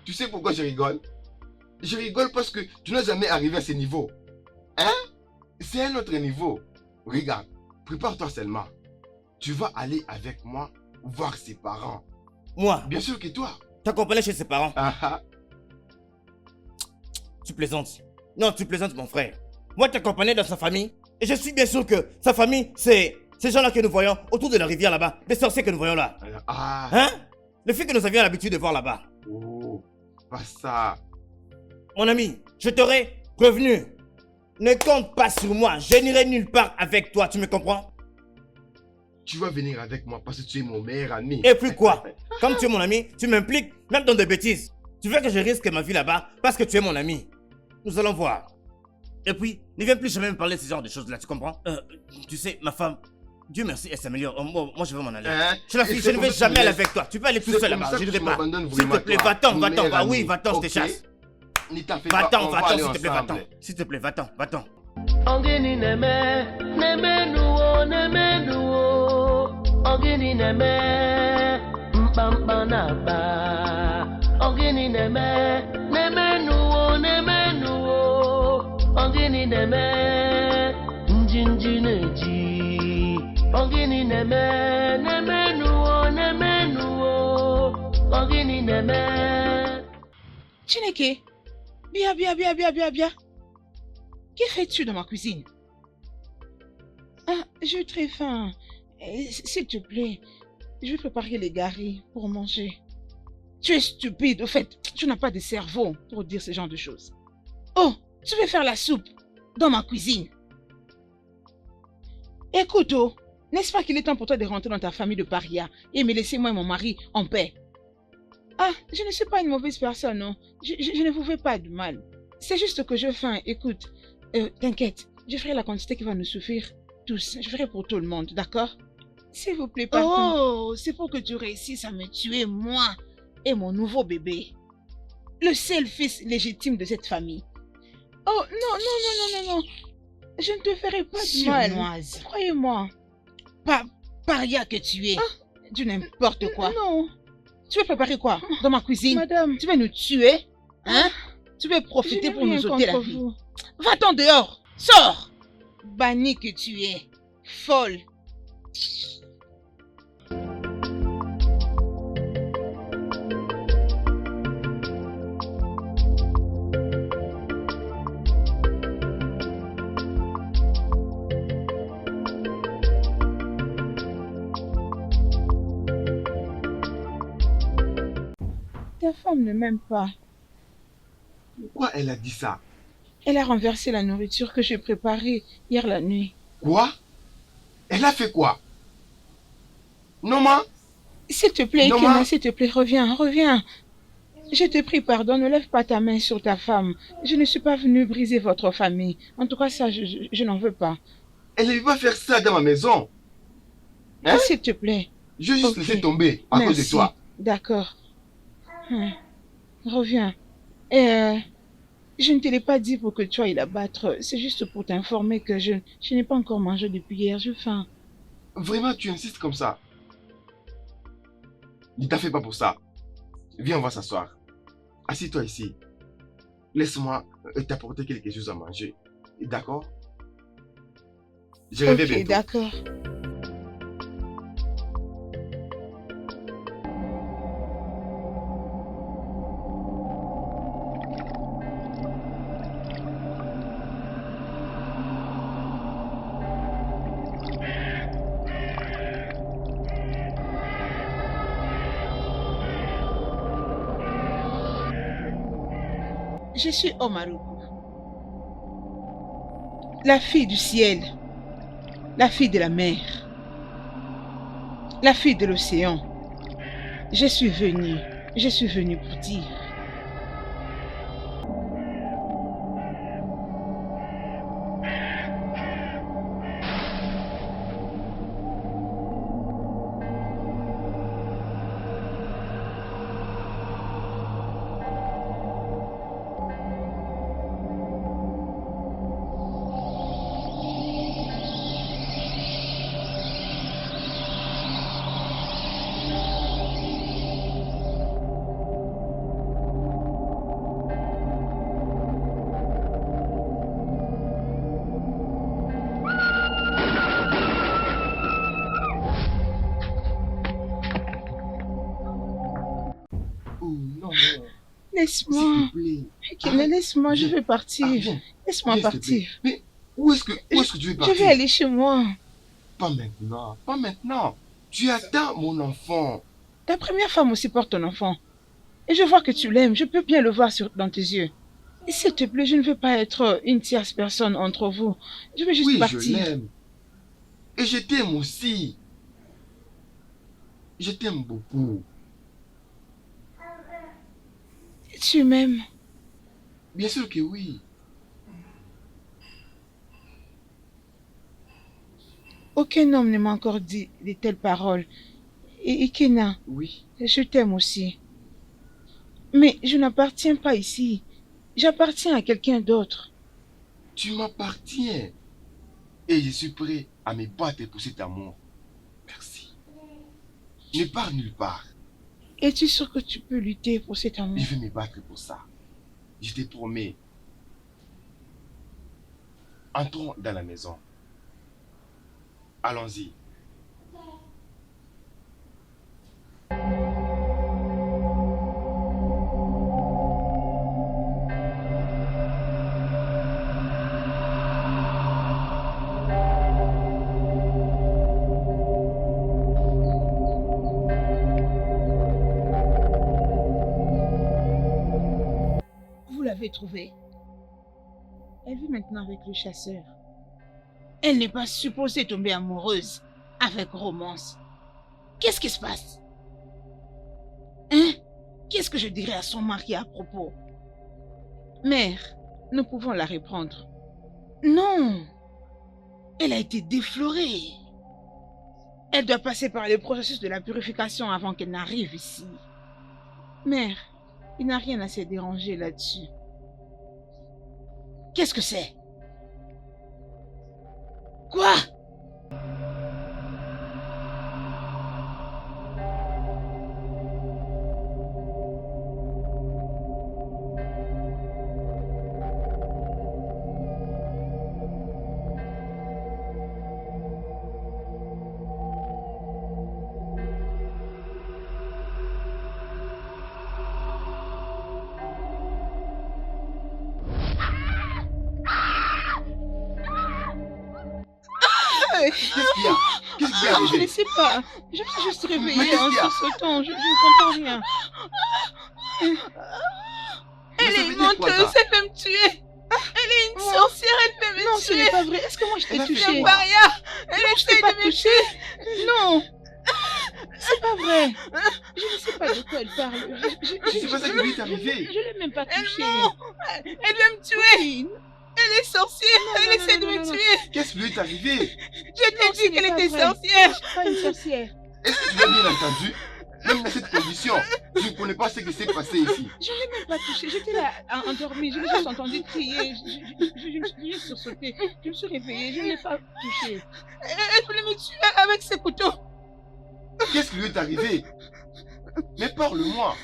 Speaker 3: Tu sais pourquoi je rigole? Je rigole parce que tu n'as jamais arrivé à ce niveau. Hein? C'est un autre niveau. Regarde, prépare-toi seulement. Tu vas aller avec moi voir ses parents.
Speaker 2: Moi,
Speaker 3: Bien sûr que toi.
Speaker 2: t'accompagner chez ses parents.
Speaker 3: Ah ah.
Speaker 2: Tu plaisantes. Non, tu plaisantes, mon frère. Moi, t'accompagner dans sa famille. Et je suis bien sûr que sa famille, c'est ces gens-là que nous voyons autour de la rivière là-bas. Des sorciers que nous voyons là.
Speaker 3: Ah.
Speaker 2: Hein? Les filles que nous avions l'habitude de voir là-bas.
Speaker 3: Oh, pas ça.
Speaker 2: Mon ami, je t'aurais prévenu. Ne compte pas sur moi. Je n'irai nulle part avec toi. Tu me comprends?
Speaker 3: Tu vas venir avec moi parce que tu es mon meilleur ami.
Speaker 2: Et puis quoi? Comme tu es mon ami, tu m'impliques même dans des bêtises. Tu veux que je risque ma vie là-bas parce que tu es mon ami. Nous allons voir. Et puis, ne viens plus jamais me parler de ce genre de choses-là, tu comprends? Tu sais, ma femme, Dieu merci, elle s'améliore. Moi, je vais m'en aller.
Speaker 3: Hein?
Speaker 2: Je la fille,
Speaker 3: Et
Speaker 2: je
Speaker 3: c'est
Speaker 2: ne
Speaker 3: comme
Speaker 2: vais
Speaker 3: ça que
Speaker 2: jamais
Speaker 3: tu
Speaker 2: aller
Speaker 3: laisses.
Speaker 2: avec toi. Tu peux aller tout
Speaker 3: C'est
Speaker 2: seul
Speaker 3: comme
Speaker 2: là-bas,
Speaker 3: ça
Speaker 2: je
Speaker 3: que
Speaker 2: ne vais
Speaker 3: tu
Speaker 2: pas.
Speaker 3: m'abandonnes
Speaker 2: S'il te
Speaker 3: vraiment,
Speaker 2: plaît,
Speaker 3: toi,
Speaker 2: va-t'en,
Speaker 3: mon
Speaker 2: va-t'en.
Speaker 3: meilleur
Speaker 2: Ah oui,
Speaker 3: ami.
Speaker 2: va-t'en, je
Speaker 3: Ok?
Speaker 2: te chasse.
Speaker 3: N'y t'en fais pas,
Speaker 2: Va-t'en,
Speaker 3: on va
Speaker 2: va-t'en,
Speaker 3: aller
Speaker 2: s'il te plaît, va-t'en.
Speaker 3: ensemble.
Speaker 2: S'il te plaît, va-t'en, va-t'en.
Speaker 6: Ogini neme, neme nuo, neme nuo. Ogini neme, mpampa na ba. Ogini neme, neme nuo, neme nuo. Ogini neme, njinji neji. Ogini neme, neme nuo, neme nuo. Ogini neme.
Speaker 1: Chineke, bien. Que fais-tu dans ma cuisine? Ah, j'ai très faim. S'il te plaît, je vais préparer les garis pour manger. Tu es stupide, au fait, tu n'as pas de cerveau pour dire ce genre de choses. Oh, tu veux faire la soupe dans ma cuisine? Écoute, oh, n'est-ce pas qu'il est temps pour toi de rentrer dans ta famille de paria et me laisser moi et mon mari en paix? Ah, je ne suis pas une mauvaise personne, non. Je ne vous fais pas du mal. C'est juste que j'ai faim, écoute. T'inquiète, je ferai la quantité qui va nous suffire tous. Je ferai pour tout le monde, d'accord? S'il vous plaît, pardon. Oh, c'est pour que tu réussisses à me tuer, moi et mon nouveau bébé. Le seul fils légitime de cette famille. Oh, non. Je ne te ferai pas de mal. Croyez-moi. Paria que tu es. Du n'importe quoi. Non. Tu veux préparer quoi dans ma cuisine? Madame. Tu veux nous tuer? Hein? Tu veux profiter pour nous ôter la vie? Va-t'en dehors! Sors! Banni que tu es. Folle. Ta femme ne m'aime pas.
Speaker 3: Pourquoi elle a dit ça?
Speaker 1: Elle a renversé la nourriture que j'ai préparée hier la nuit.
Speaker 3: Quoi? Elle a fait quoi? Non, ma?
Speaker 1: S'il te plaît,
Speaker 3: Non,
Speaker 1: Ekena,
Speaker 3: ma.
Speaker 1: s'il te plaît, reviens. Je te prie pardon, ne lève pas ta main sur ta femme. Je ne suis pas venue briser votre famille. En tout cas, ça, je n'en veux pas.
Speaker 3: Elle ne veut pas faire ça dans ma maison. Hein?
Speaker 1: S'il te plaît.
Speaker 3: Je vais juste
Speaker 1: Ok.
Speaker 3: laisser tomber à cause de
Speaker 1: Merci.
Speaker 3: toi.
Speaker 1: D'accord. Reviens. Et je ne te l'ai pas dit pour que tu ailles la battre. C'est juste pour t'informer que je n'ai pas encore mangé depuis hier. J'ai faim.
Speaker 3: Vraiment, tu insistes comme ça. Ne t'en fais pas pour ça. Viens, on va s'asseoir. Assis-toi ici. Laisse-moi t'apporter quelque chose à manger. D'accord? Je reviens
Speaker 1: Ok,
Speaker 3: bientôt.
Speaker 1: d'accord. Je suis Omaruku, la fille du ciel, la fille de la mer, la fille de l'océan. Je suis venue pour dire.
Speaker 3: non.
Speaker 1: Laisse-moi.
Speaker 3: S'il te plaît.
Speaker 1: Akela, laisse-moi, je
Speaker 3: Viens.
Speaker 1: veux partir.
Speaker 3: Viens.
Speaker 1: Laisse-moi
Speaker 3: Viens, s'il te plaît.
Speaker 1: partir.
Speaker 3: Mais où est-ce que tu veux
Speaker 1: Je
Speaker 3: partir?
Speaker 1: vais aller chez moi.
Speaker 3: Pas maintenant. Pas maintenant. Tu attends mon enfant.
Speaker 1: Ta première femme aussi porte ton enfant. Et je vois que tu l'aimes. Je peux bien le voir dans tes yeux. Et s'il te plaît, je ne veux pas être une tierce personne entre vous. Je veux juste
Speaker 3: Oui,
Speaker 1: partir.
Speaker 3: je l'aime. Et je t'aime aussi. Je t'aime beaucoup.
Speaker 1: Tu m'aimes.
Speaker 3: Bien sûr que oui.
Speaker 1: Aucun homme ne m'a encore dit de telles paroles. Et Ikena,
Speaker 3: Oui.
Speaker 1: je t'aime aussi. Mais je n'appartiens pas ici. J'appartiens à quelqu'un d'autre.
Speaker 3: Tu m'appartiens. Et je suis prêt à me battre pour cet amour. Merci. Ne pars nulle part.
Speaker 1: Es-tu sûr que tu peux lutter pour cet amour?
Speaker 3: Je vais me battre pour ça. Je te promets. Entrons dans la maison. Allons-y.
Speaker 1: Vous l'avez trouvée. Elle vit maintenant avec le chasseur. Elle n'est pas supposée tomber amoureuse avec Romance. Qu'est-ce qui se passe? Hein? Qu'est-ce que je dirais à son mari à propos? Mère, nous pouvons la reprendre. Non! Elle a été déflorée. Elle doit passer par le processus de la purification avant qu'elle n'arrive ici. Mère, il n'a rien à se déranger là-dessus. Qu'est-ce que c'est? Quoi?
Speaker 3: Qu'est-ce qu'il y a? Qu'est-ce qui est
Speaker 1: Je
Speaker 3: arrivé?
Speaker 1: ne sais pas. Je me suis juste
Speaker 3: Mais
Speaker 1: réveillée
Speaker 3: qu'est-ce
Speaker 1: en
Speaker 3: qu'il y a?
Speaker 1: sursautant. Je ne comprends rien.
Speaker 3: Mais
Speaker 1: Elle
Speaker 3: ça
Speaker 1: est
Speaker 3: veut dire quoi,
Speaker 1: menteuse,
Speaker 3: ça?
Speaker 1: elle veut me tuer. Elle est une sorcière, elle veut me
Speaker 5: Non, ce
Speaker 1: tuer.
Speaker 5: n'est pas vrai. Est-ce que moi je
Speaker 3: Elle
Speaker 5: t'ai
Speaker 3: a fait
Speaker 5: touché?
Speaker 3: quoi?
Speaker 1: Maria, elle
Speaker 5: Non, je t'ai
Speaker 1: essaie
Speaker 5: pas
Speaker 1: de me
Speaker 5: touché.
Speaker 1: tuer.
Speaker 5: Non, c'est pas vrai. Je ne sais pas de quoi elle parle.
Speaker 3: Je sais pas ce qui lui est arrivé.
Speaker 5: Je l'ai même pas touché.
Speaker 1: Non, elle veut me tuer. Elle est sorcière, elle essaie de me tuer.
Speaker 3: Qu'est-ce qui lui est arrivé?
Speaker 1: Je
Speaker 5: Non,
Speaker 1: t'ai
Speaker 5: ce
Speaker 1: dit
Speaker 5: n'est
Speaker 1: qu'elle
Speaker 5: pas
Speaker 1: était
Speaker 5: vrai.
Speaker 1: sorcière.
Speaker 5: Je suis pas une sorcière.
Speaker 3: Est-ce que tu l'as bien entendu? Même dans cette condition, je ne connais pas ce qui s'est passé ici.
Speaker 5: Je ne l'ai même pas touché. J'étais là endormie. Je l'ai juste entendu crier. Je me suis juste sursauté. Je me suis réveillée. Je ne l'ai pas touché.
Speaker 1: Elle voulait me tuer avec ses couteaux.
Speaker 3: Qu'est-ce qui lui est arrivé? Mais parle-moi.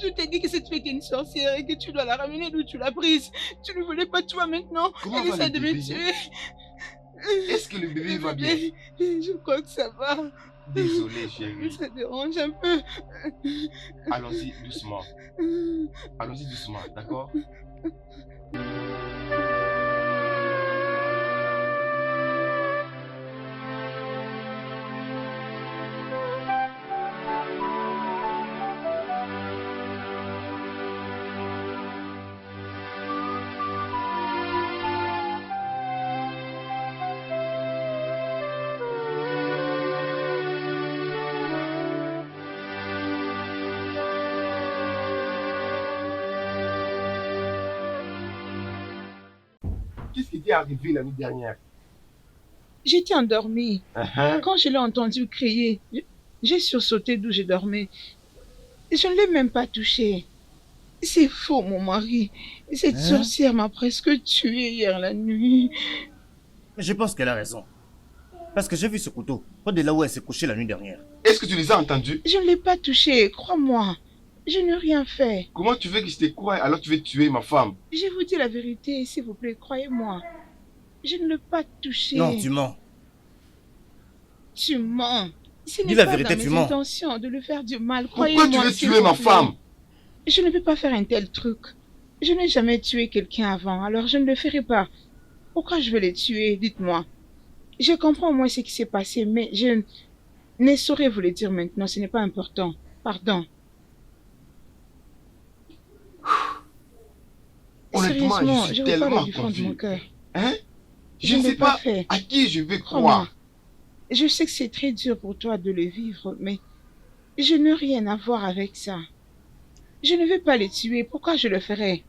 Speaker 1: Je t'ai dit que cette fille était une sorcière et que tu dois la ramener d'où tu l'as prise. Tu ne voulais pas toi maintenant.
Speaker 3: Comment
Speaker 1: Elle
Speaker 3: va
Speaker 1: essaie
Speaker 3: le
Speaker 1: de me
Speaker 3: bébé?
Speaker 1: tuer.
Speaker 3: Est-ce que le bébé va bien?
Speaker 1: Je crois que ça va.
Speaker 3: Désolé,
Speaker 1: Mais
Speaker 3: chérie.
Speaker 1: ça dérange un peu.
Speaker 3: Allons-y doucement. Allons-y doucement, d'accord? Qu'est-ce qui t'est arrivé la nuit dernière?
Speaker 1: J'étais endormie.
Speaker 3: Uh-huh.
Speaker 1: Quand je l'ai entendu crier, j'ai sursauté d'où je dormais. Je ne l'ai même pas touché. C'est faux, mon mari. Cette sorcière m'a presque tuée hier la nuit.
Speaker 2: Mais je pense qu'elle a raison. Parce que j'ai vu ce couteau, près de là où elle s'est couchée la nuit dernière.
Speaker 3: Est-ce que tu les as entendus?
Speaker 1: Je ne l'ai pas touché, crois-moi. Je n'ai rien fait.
Speaker 3: Comment tu veux que je te croie alors tu veux tuer ma femme?
Speaker 1: Je vous dis la vérité, s'il vous plaît, croyez-moi. Je ne l'ai pas touché.
Speaker 2: Non, tu mens.
Speaker 1: Tu mens.
Speaker 5: Ce
Speaker 2: Dis
Speaker 5: n'est
Speaker 2: la
Speaker 5: pas
Speaker 2: vérité,
Speaker 5: dans
Speaker 2: tu
Speaker 5: mes
Speaker 2: mens.
Speaker 5: intentions de lui faire du mal.
Speaker 3: Pourquoi tu
Speaker 5: Croyez-moi,
Speaker 3: veux
Speaker 5: s'il
Speaker 3: tuer
Speaker 5: vous
Speaker 3: ma
Speaker 5: plaît.
Speaker 3: femme?
Speaker 5: Je ne peux pas faire un tel truc. Je n'ai jamais tué quelqu'un avant, alors je ne le ferai pas. Pourquoi je vais le tuer? Dites-moi. Je comprends au moins ce qui s'est passé, mais je ne saurais vous le dire maintenant. Ce n'est pas important. Pardon.
Speaker 3: Honnêtement,
Speaker 5: Sérieusement,
Speaker 3: je
Speaker 5: je
Speaker 3: suis
Speaker 5: vous parle
Speaker 3: tellement
Speaker 5: du fond de mon
Speaker 3: confus.
Speaker 5: cœur.
Speaker 3: Hein?
Speaker 5: Je
Speaker 3: Je
Speaker 5: ne
Speaker 3: ne sais
Speaker 5: l'ai pas
Speaker 3: pas
Speaker 5: fait.
Speaker 3: à qui je vais
Speaker 5: Crois-moi.
Speaker 3: croire.
Speaker 5: Je sais que c'est très dur pour toi de le vivre, mais je n'ai rien à voir avec ça. Je ne vais pas le tuer. Pourquoi je le ferais?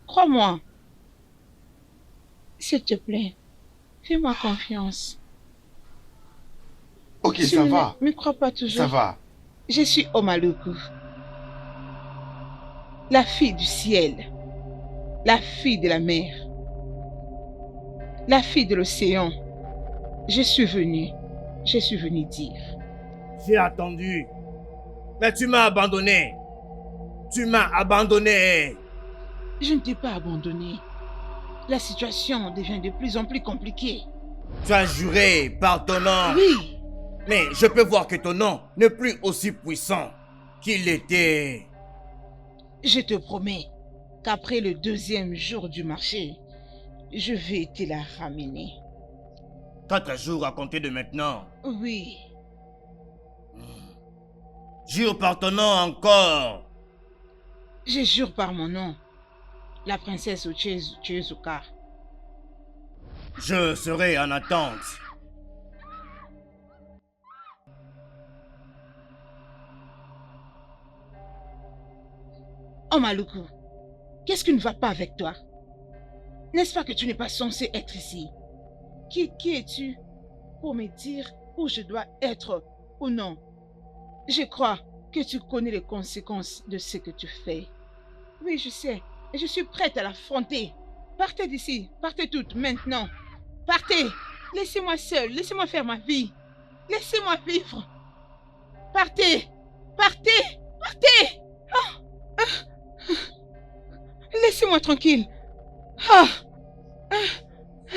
Speaker 5: Crois-moi. S'il te plaît, fais-moi confiance.
Speaker 3: Ok,
Speaker 5: Tu
Speaker 3: ça
Speaker 5: ne
Speaker 3: va.
Speaker 5: me crois pas toujours.
Speaker 3: Ça va.
Speaker 5: Je suis Omaluku, la fille du ciel, la fille de la mer, la fille de l'océan. Je suis venue dire.
Speaker 2: J'ai attendu. Mais tu m'as abandonné. Tu m'as abandonné.
Speaker 5: Je ne t'ai pas abandonné. La situation devient de plus en plus compliquée.
Speaker 2: Tu as juré par ton nom.
Speaker 5: Oui,
Speaker 2: Mais je peux voir que ton nom n'est plus aussi puissant qu'il était.
Speaker 5: je te promets qu'après le 2e jour du marché, je vais te la ramener.
Speaker 2: 4 jours à compter de maintenant.
Speaker 5: Oui,
Speaker 2: Jure par ton nom encore.
Speaker 5: je jure par mon nom, la princesse Uchezuka.
Speaker 2: Je serai en attente.
Speaker 5: Oh Maluku, qu'est-ce qui ne va pas avec toi? N'est-ce pas que tu n'es pas censé être ici? Qui es-tu pour me dire où je dois être ou non? Je crois que tu connais les conséquences de ce que tu fais. Oui, je sais, et je suis prête à l'affronter. Partez d'ici, partez toutes, maintenant. Partez, laissez-moi seule, laissez-moi faire ma vie. Laissez-moi vivre. Partez, partez, partez. Ah, ah. Laissez-moi tranquille. Ah, ah, ah.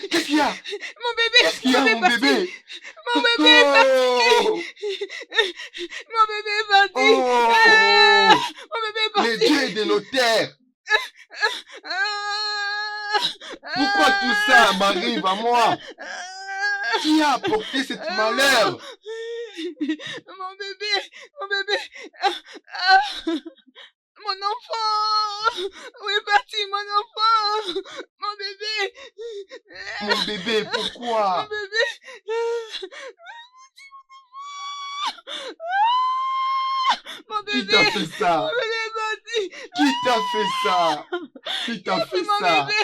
Speaker 3: Qu'est-ce qu'il y a?
Speaker 5: Mon bébé,
Speaker 3: Qu'est-ce qu'il y a, mon
Speaker 5: parti.
Speaker 3: bébé?
Speaker 5: Mon bébé est parti.
Speaker 3: Oh!
Speaker 5: Mon bébé est parti.
Speaker 3: Oh!
Speaker 5: Ah, mon bébé est parti.
Speaker 3: Les dieux de nos terres!
Speaker 5: Ah,
Speaker 3: Pourquoi tout ça m'arrive à moi? Qui a apporté ce malheur?
Speaker 5: Mon bébé, ah, mon enfant, où est parti mon enfant, mon bébé,
Speaker 3: Mon bébé,
Speaker 5: mon
Speaker 3: pourquoi?
Speaker 5: bébé, mon
Speaker 3: Qui
Speaker 5: bébé,
Speaker 3: t'a fait ça?
Speaker 5: mon bébé est parti,
Speaker 3: Qui t'a fait ça? Qui t'a fait
Speaker 5: mon
Speaker 3: ça?
Speaker 5: bébé.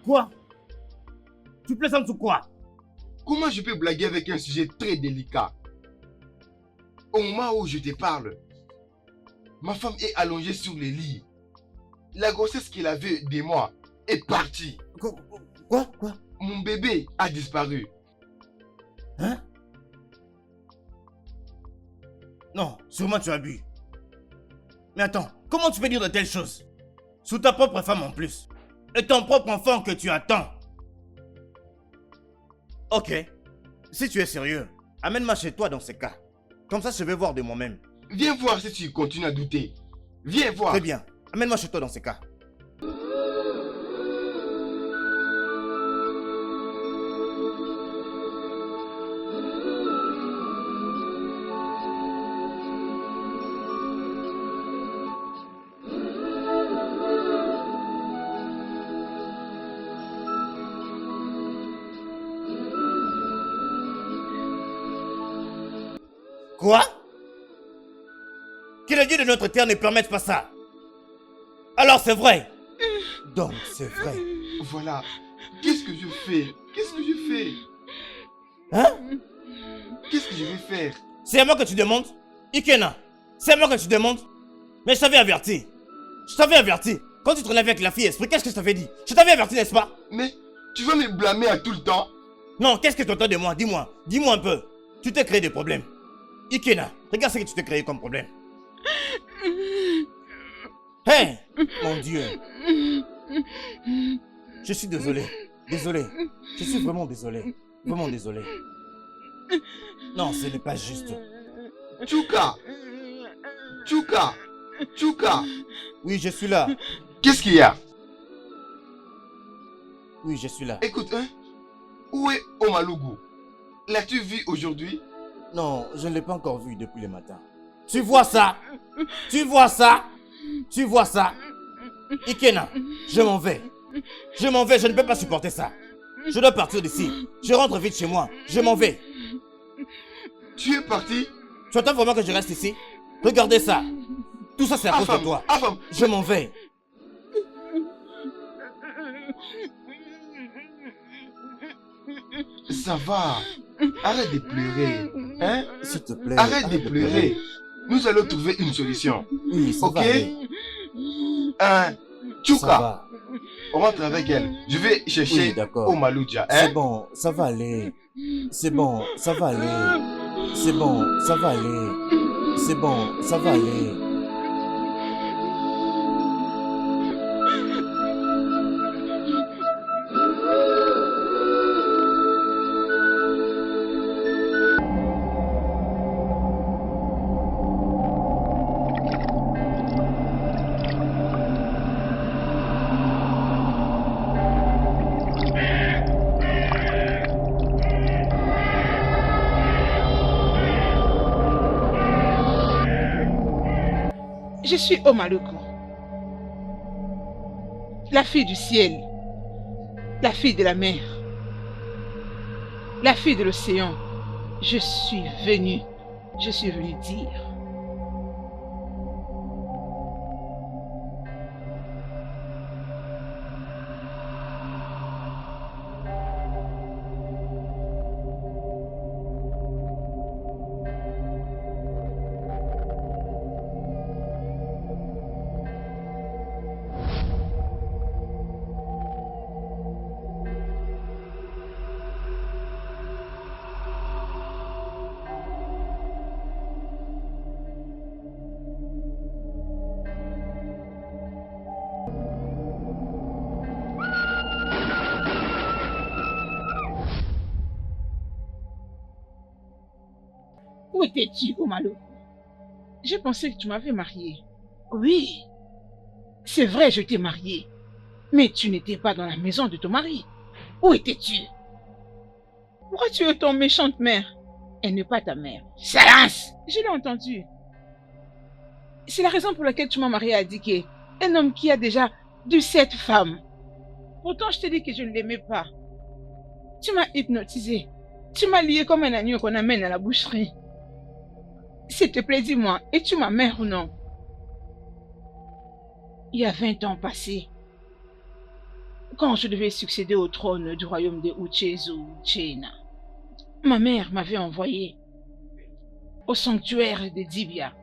Speaker 2: Quoi? Tu plaisantes sur quoi?
Speaker 3: Comment je peux blaguer avec un sujet très délicat? Au moment où je te parle, ma femme est allongée sur le lit. La grossesse qu'elle avait de moi est partie.
Speaker 2: Quoi?
Speaker 3: Mon bébé a disparu.
Speaker 2: Hein? Non, sûrement tu as bu. Mais attends, comment tu peux dire de telles choses? Sous ta propre femme en plus. Et ton propre enfant que tu attends. Ok. Si tu es sérieux, amène-moi chez toi dans ces cas. Comme ça, je vais voir de moi-même.
Speaker 3: Viens voir si tu continues à douter. Viens voir.
Speaker 2: Très bien. Amène-moi chez toi dans ces cas. Quoi? Que le Dieu de notre terre ne permette pas ça. Alors c'est vrai. Donc c'est vrai.
Speaker 3: Voilà. Qu'est-ce que je fais? Qu'est-ce que je fais?
Speaker 2: Hein?
Speaker 3: Qu'est-ce que je vais faire?
Speaker 2: C'est à moi que tu demandes? Ikena, c'est à moi que tu demandes? Mais je t'avais averti. Je t'avais averti. Quand tu traînais avec la fille esprit, qu'est-ce que je t'avais dit? Je t'avais averti, n'est-ce pas?
Speaker 3: Mais tu vas me blâmer à tout le temps?
Speaker 2: Non, qu'est-ce que tu entends de moi? Dis-moi. Dis-moi un peu. Tu t'es créé des problèmes. Ikena, regarde ce que tu t'es créé comme problème. Hey, mon Dieu. Je suis désolé. Désolé. Je suis vraiment désolé. Vraiment désolé. Non, ce n'est pas juste.
Speaker 3: Tchouka! Tchouka! Tchouka!
Speaker 2: Oui, je suis là.
Speaker 3: Qu'est-ce qu'il y a?
Speaker 2: Oui, je suis là.
Speaker 3: Écoute, hein? Où est Omalougou? L'as-tu vu aujourd'hui?
Speaker 2: Non, je ne l'ai pas encore vu depuis le matin. Tu vois ça? Tu vois ça? Tu vois ça? Ikena, je m'en vais. Je m'en vais, je ne peux pas supporter ça. Je dois partir d'ici. Je rentre vite chez moi. Je m'en vais.
Speaker 3: Tu es parti?
Speaker 2: Tu attends vraiment que je reste ici? Regardez ça. Tout ça c'est à cause de toi.
Speaker 3: Afam,
Speaker 2: Je m'en vais.
Speaker 3: ça va. Arrête de pleurer. Hein?
Speaker 2: S'il te plaît.
Speaker 3: Arrête de pleurer. Nous allons trouver une solution.
Speaker 2: Oui, ça
Speaker 3: Ok?
Speaker 2: va aller.
Speaker 3: Hein?
Speaker 2: Ça
Speaker 3: Tchouka,
Speaker 2: va.
Speaker 3: on rentre avec elle. Je vais
Speaker 2: Oui,
Speaker 3: chercher
Speaker 2: d'accord.
Speaker 3: Omalouja.
Speaker 2: C'est
Speaker 3: Hein?
Speaker 2: bon, ça va aller. C'est bon, ça va aller. C'est bon, ça va aller. C'est bon, ça va aller.
Speaker 5: Je suis Omalougou, la fille du ciel, la fille de la mer, la fille de l'océan. Je suis venue dire. Où étais-tu, Omalougou? J'ai pensé que tu m'avais mariée. Oui, c'est vrai, je t'ai mariée. Mais tu n'étais pas dans la maison de ton mari. Où étais-tu? Pourquoi tu es ton méchante mère? Elle n'est pas ta mère. Silence! Je l'ai entendu. C'est la raison pour laquelle tu m'as mariée à Dike, un homme qui a déjà 17 femmes. Pourtant, je t'ai dit que je ne l'aimais pas. Tu m'as hypnotisé. Tu m'as lié comme un agneau qu'on amène à la boucherie. S'il te plaît, dis-moi, es-tu ma mère ou non? Il y a 20 ans passés, quand je devais succéder au trône du royaume de Uchezu Chena, ma mère m'avait envoyé au sanctuaire de Dibia,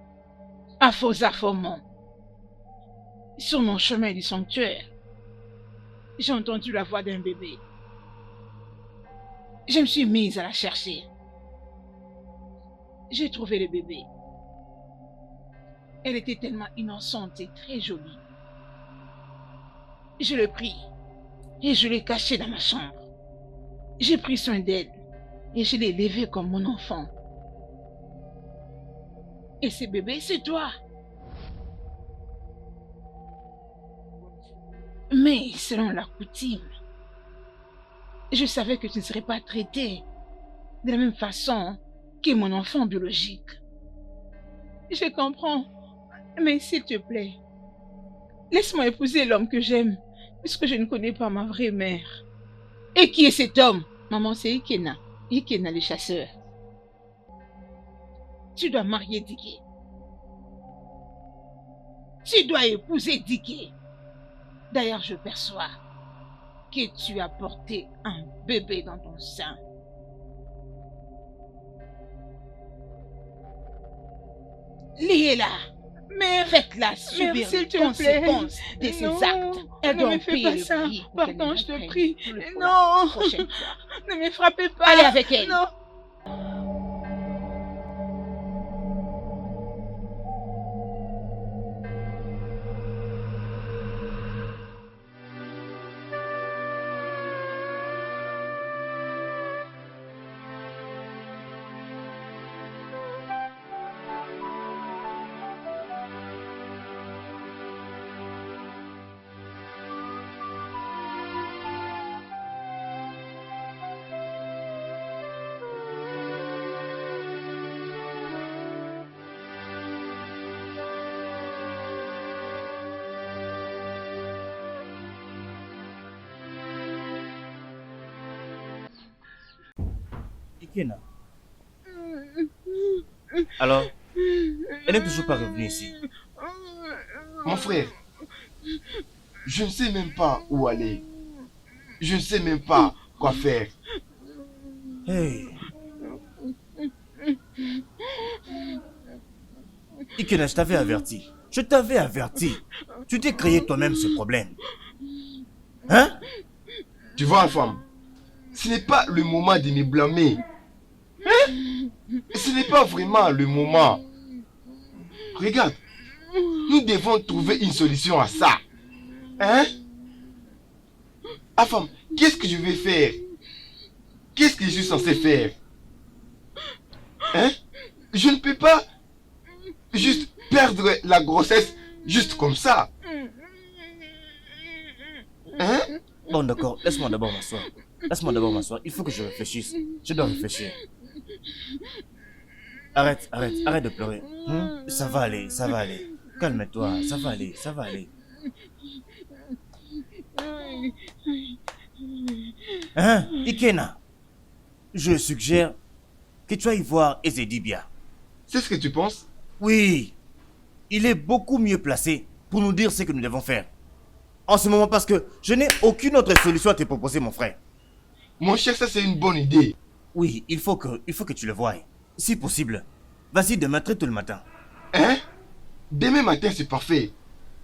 Speaker 5: à Fosafomon. Sur mon chemin du sanctuaire, j'ai entendu la voix d'un bébé. Je me suis mise à la chercher. j'ai trouvé le bébé. Elle était tellement innocente et très jolie. Je l'ai pris et je l'ai caché dans ma chambre. J'ai pris soin d'elle et je l'ai élevée comme mon enfant. Et ce bébé, c'est toi. Mais selon la coutume, je savais que tu ne serais pas traité de la même façon que mon enfant biologique. Je comprends, mais s'il te plaît, laisse-moi épouser l'homme que j'aime, puisque je ne connais pas ma vraie mère. Et qui est cet homme? Maman, c'est Ikena. Ikena le chasseur. Tu dois marier Diké. Tu dois épouser Diké. D'ailleurs, je perçois que tu as porté un bébé dans ton sein. Liez-la.
Speaker 1: Mère,
Speaker 5: Faites-la subir
Speaker 1: s'il
Speaker 5: les
Speaker 1: te plaît.
Speaker 5: conséquences de ses
Speaker 1: Non,
Speaker 5: actes. Elle
Speaker 1: ne
Speaker 5: doit
Speaker 1: me
Speaker 5: en
Speaker 1: fais
Speaker 5: payer
Speaker 1: pas
Speaker 5: le
Speaker 1: ça.
Speaker 5: prix pour qu'elle
Speaker 1: Pardon,
Speaker 5: ne
Speaker 1: je te
Speaker 5: reprenne
Speaker 1: prie.
Speaker 5: plus pour
Speaker 1: Non.
Speaker 5: la prochaine fois.
Speaker 1: Ne me frappez pas.
Speaker 5: Allez avec elle.
Speaker 1: Non.
Speaker 2: Ikena. Alors, elle n'est toujours pas revenue ici.
Speaker 3: Mon frère, je ne sais même pas où aller. Je ne sais même pas quoi faire.
Speaker 2: Hey. Ikena, je t'avais averti. Je t'avais averti. Tu t'es créé toi-même ce problème. Hein?
Speaker 3: Tu vois, femme, ce n'est pas le moment de me blâmer. Hein? Ce n'est pas vraiment le moment. Regarde, nous devons trouver une solution à ça. Hein? Ah, femme, qu'est-ce que je vais faire? Qu'est-ce que je suis censé faire? Hein? Je ne peux pas juste perdre la grossesse juste comme ça. Hein?
Speaker 2: Bon, d'accord. Laisse-moi d'abord m'asseoir. Laisse-moi d'abord m'asseoir. Il faut que je réfléchisse. Je dois réfléchir. Arrête de pleurer. Ça va aller, ça va aller. Calme-toi, ça va aller, ça va aller. Hein, Ikena? Je suggère que tu ailles voir Ezedibia.
Speaker 3: C'est ce que tu penses?
Speaker 2: Oui, il est beaucoup mieux placé pour nous dire ce que nous devons faire. En ce moment, parce que je n'ai aucune autre solution à te proposer, mon frère.
Speaker 3: Mon cher, ça c'est une bonne idée.
Speaker 2: Oui, il faut que tu le voies. Si possible, vas-y demain très tôt le matin.
Speaker 3: Hein? Demain matin, c'est parfait.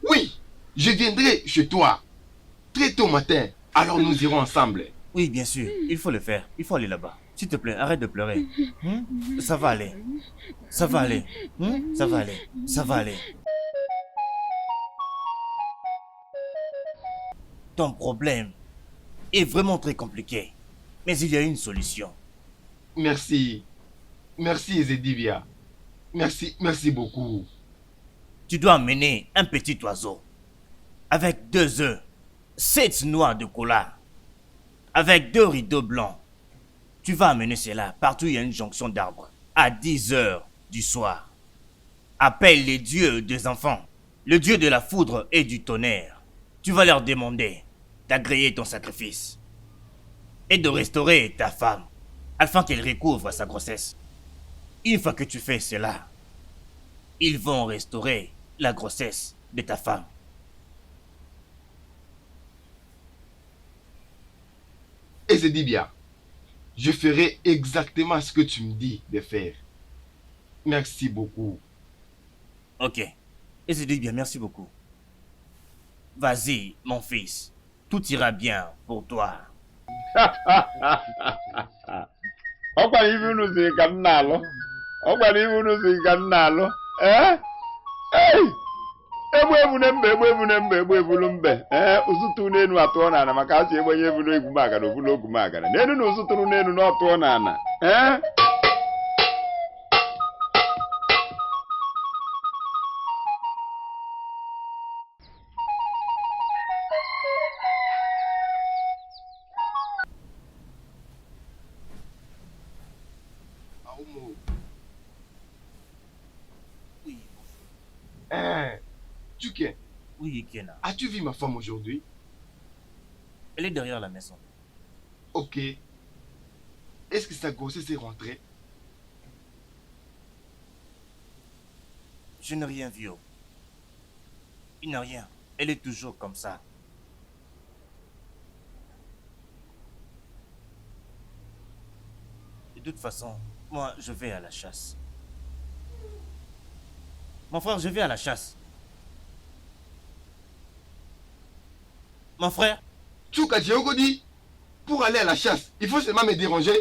Speaker 3: Oui, je viendrai chez toi. Très tôt matin. Alors nous irons ensemble.
Speaker 2: Oui, bien sûr, il faut le faire. Il faut aller là-bas. S'il te plaît, arrête de pleurer. Ça va aller. Ça va aller. Ça va aller. Ça va aller. Ton problème est vraiment très compliqué. Mais il y a une solution.
Speaker 3: Merci. Merci, Ezedibia. Merci beaucoup.
Speaker 2: Tu dois amener un petit oiseau avec 2 œufs, 7 noix de cola, avec 2 rideaux blancs. Tu vas amener cela partout où il y a une jonction d'arbres, à 10 heures du soir. Appelle les dieux des enfants, le dieu de la foudre et du tonnerre. Tu vas leur demander d'agréer ton sacrifice et de restaurer ta femme afin qu'elle recouvre sa grossesse. Une fois que tu fais cela, ils vont restaurer la grossesse de ta femme.
Speaker 3: Ezedibia, je ferai exactement ce que tu me dis de faire. Merci beaucoup.
Speaker 2: Ok. Et c'est dit bien, merci beaucoup. Vas-y, mon fils. Tout ira bien pour toi.
Speaker 7: ọkwa ibe unu siri ka m na-alụ Ọ gwara iwu n'ụzọ ka m na-alụ. Egbu ebulu mbe. Ụzụtụ n'enu atụọ n'ala maka asị egbenye ebulu egwu magana obulu ogwu magana. N'enu na ụzụtụrụ n'enu na ọtụọ n'ala.
Speaker 3: Tuke.
Speaker 2: Oui, Kena.
Speaker 3: As-tu vu ma femme aujourd'hui?
Speaker 2: Elle est derrière la maison.
Speaker 3: Ok. Est-ce que sa grossesse est rentrée?
Speaker 2: Je n'ai rien vu. Il n'a rien. Elle est toujours comme ça. De toute façon, moi, je vais à la chasse. Mon frère, je vais à la chasse. Mon frère?
Speaker 3: Tchouka Djoko dit, pour aller à la chasse, il faut seulement me déranger.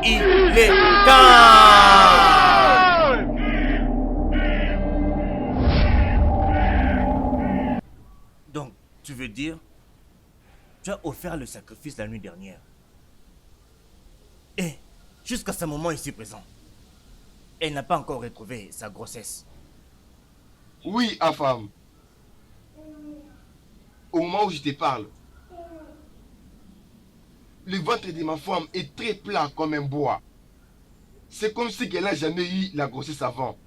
Speaker 2: Il est temps! Donc, tu veux dire, tu as offert le sacrifice la nuit dernière. Et, jusqu'à ce moment ici présent, elle n'a pas encore retrouvé sa grossesse.
Speaker 3: Oui, femme. Au moment où je te parle, le ventre de ma femme est très plat comme un bois. C'est comme si qu'elle n'a jamais eu la grossesse avant.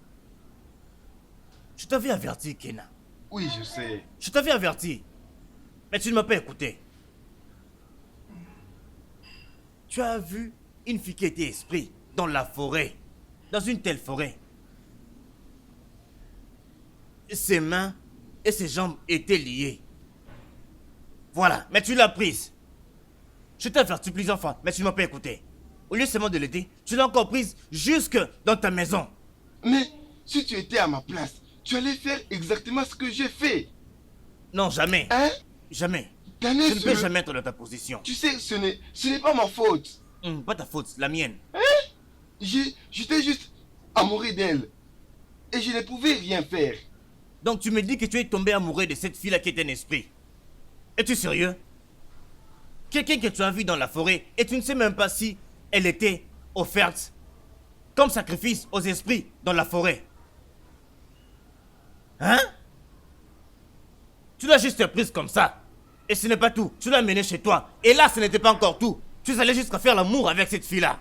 Speaker 2: Je t'avais averti, Kena.
Speaker 3: Oui, je sais.
Speaker 2: Je t'avais averti. Mais tu ne m'as pas écouté. Tu as vu une fille qui était esprit dans la forêt. Dans une telle forêt. Ses mains et ses jambes étaient liées. Voilà, mais tu l'as prise. Je t'ai averti plusieurs fois, mais tu ne m'as pas écouté. Au lieu seulement de l'aider, tu l'as encore prise jusque dans ta maison.
Speaker 3: Mais si tu étais à ma place, tu allais faire exactement ce que j'ai fait.
Speaker 2: Non, jamais.
Speaker 3: Hein?
Speaker 2: Jamais.
Speaker 3: Daniel,
Speaker 2: Je ne peux jamais être dans ta position.
Speaker 3: Tu sais, ce n'est pas ma faute.
Speaker 2: Pas ta faute, la mienne.
Speaker 3: J'étais juste amoureux d'elle. Et je ne pouvais rien faire.
Speaker 2: Donc tu me dis que tu es tombé amoureux de cette fille-là qui est un esprit. Es-tu sérieux? Quelqu'un que tu as vu dans la forêt et tu ne sais même pas si elle était offerte comme sacrifice aux esprits dans la forêt. Hein? Tu l'as juste prise comme ça. Et ce n'est pas tout. Tu l'as amenée chez toi. Et là, ce n'était pas encore tout. Tu allais jusqu'à faire l'amour avec cette fille-là.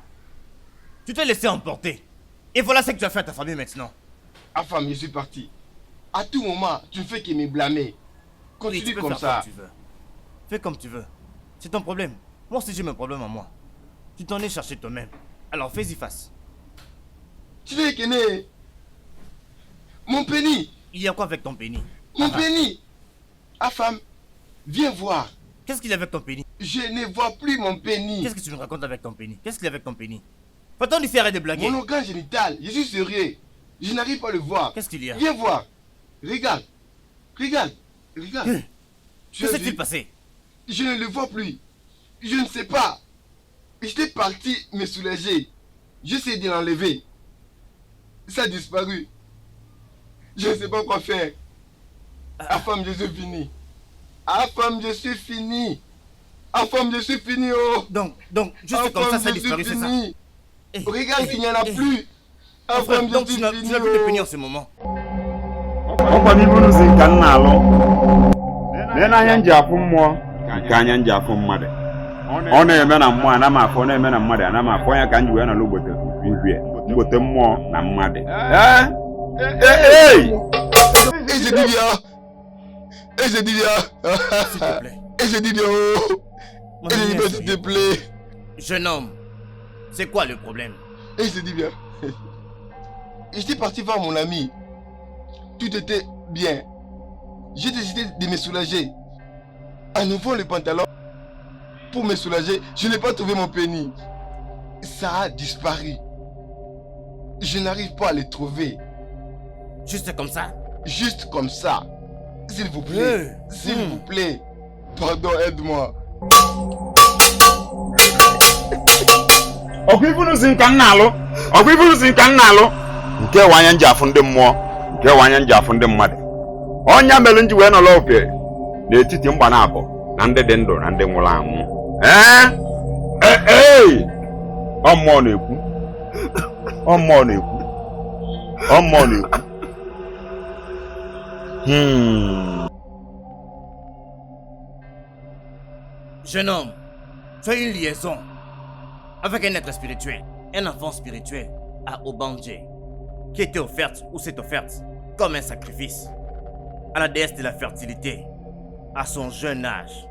Speaker 2: Tu t'es laissé emporter. Et voilà ce que tu as fait à ta famille maintenant.
Speaker 3: Femme, je suis parti. À tout moment, tu ne fais que me blâmer. Continue
Speaker 2: Oui, tu peux
Speaker 3: comme
Speaker 2: faire
Speaker 3: ça.
Speaker 2: comme tu veux. Fais comme tu veux. C'est ton problème. Moi aussi j'ai mes problèmes à moi. Tu t'en es cherché toi-même. Alors fais-y face.
Speaker 3: Tu sais que né. Mon penny.
Speaker 2: Il y a quoi avec ton pénis?
Speaker 3: Mon penny. Femme, viens voir.
Speaker 2: Qu'est-ce qu'il y a avec ton pénis?
Speaker 3: Je ne vois plus mon penny.
Speaker 2: Qu'est-ce que tu me racontes avec ton pénis? Qu'est-ce qu'il y a avec ton pénis? Faut-on ici arrêter de blaguer?
Speaker 3: Mon organe génital, je suis sérieux. Je n'arrive pas à le voir.
Speaker 2: Qu'est-ce qu'il y a?
Speaker 3: Viens voir. Regarde. Regarde. Regarde.
Speaker 2: Que s'est-il passé?
Speaker 3: Je ne le vois plus. Je ne sais pas. J'étais parti me soulager. J'essaie de l'enlever. Ça a disparu. Je ne sais pas quoi faire. Femme, je suis fini. Femme, je suis fini. Femme, je suis fini. Oh.
Speaker 2: Donc, juste comme ça a disparu, c'est ça?
Speaker 3: Regarde qu'il n'y en a plus. Femme,
Speaker 2: donc
Speaker 3: je
Speaker 2: tu
Speaker 3: suis
Speaker 2: n'as
Speaker 3: fini.
Speaker 2: plus de pénis en ce moment.
Speaker 7: Ọkwa n'ibu n'ụzọ nke m na-alụ. Lee n'anya m ji afụ mmụọ nke anya m ji afụ mmadụ. Ọ na-eme na mmụọ ana m afụ, ọ na-eme na mmadụ ana m afụ, ya ka m ji wee nọrọ ugbote mgbote mmụọ na mmadụ.
Speaker 3: Et je dis bien. Et je dis bien.
Speaker 2: S'il te plaît.
Speaker 3: Et je dis bien.
Speaker 2: Mon
Speaker 3: Et je dis
Speaker 2: ami,
Speaker 3: bien, s'il te plaît.
Speaker 2: jeune homme, c'est quoi le problème?
Speaker 3: Et il se dit bien. J'étais parti voir mon ami. Tout était bien. J'ai décidé de me soulager. À nouveau le pantalon. Pour me soulager, je n'ai pas trouvé mon penny. Ça a disparu. Je n'arrive pas à le trouver.
Speaker 2: Juste comme ça.
Speaker 3: Juste comme ça. S'il vous plaît. S'il vous plaît. Pardon, aide-moi.
Speaker 7: ọkwa ifunu si nka nna alụ ọkwa ifunu si nka nna alụ nke wanya nji afụ ndị mmụọ nke wanya nji afụ ndị mmadụ ọnya mere nji wee nọrọ oke n'etiti mgba na abụọ na ndị dị ndụ na ndị nwụrụ anwụ ọ mmụọ na-ekwu ọ mmụọ na-ekwu ọ mmụọ na-ekwu
Speaker 2: Jeune homme, tu as une liaison avec un être spirituel, un enfant spirituel à Obanje, qui était offerte ou s'est offerte comme un sacrifice à la déesse de la fertilité à son jeune âge.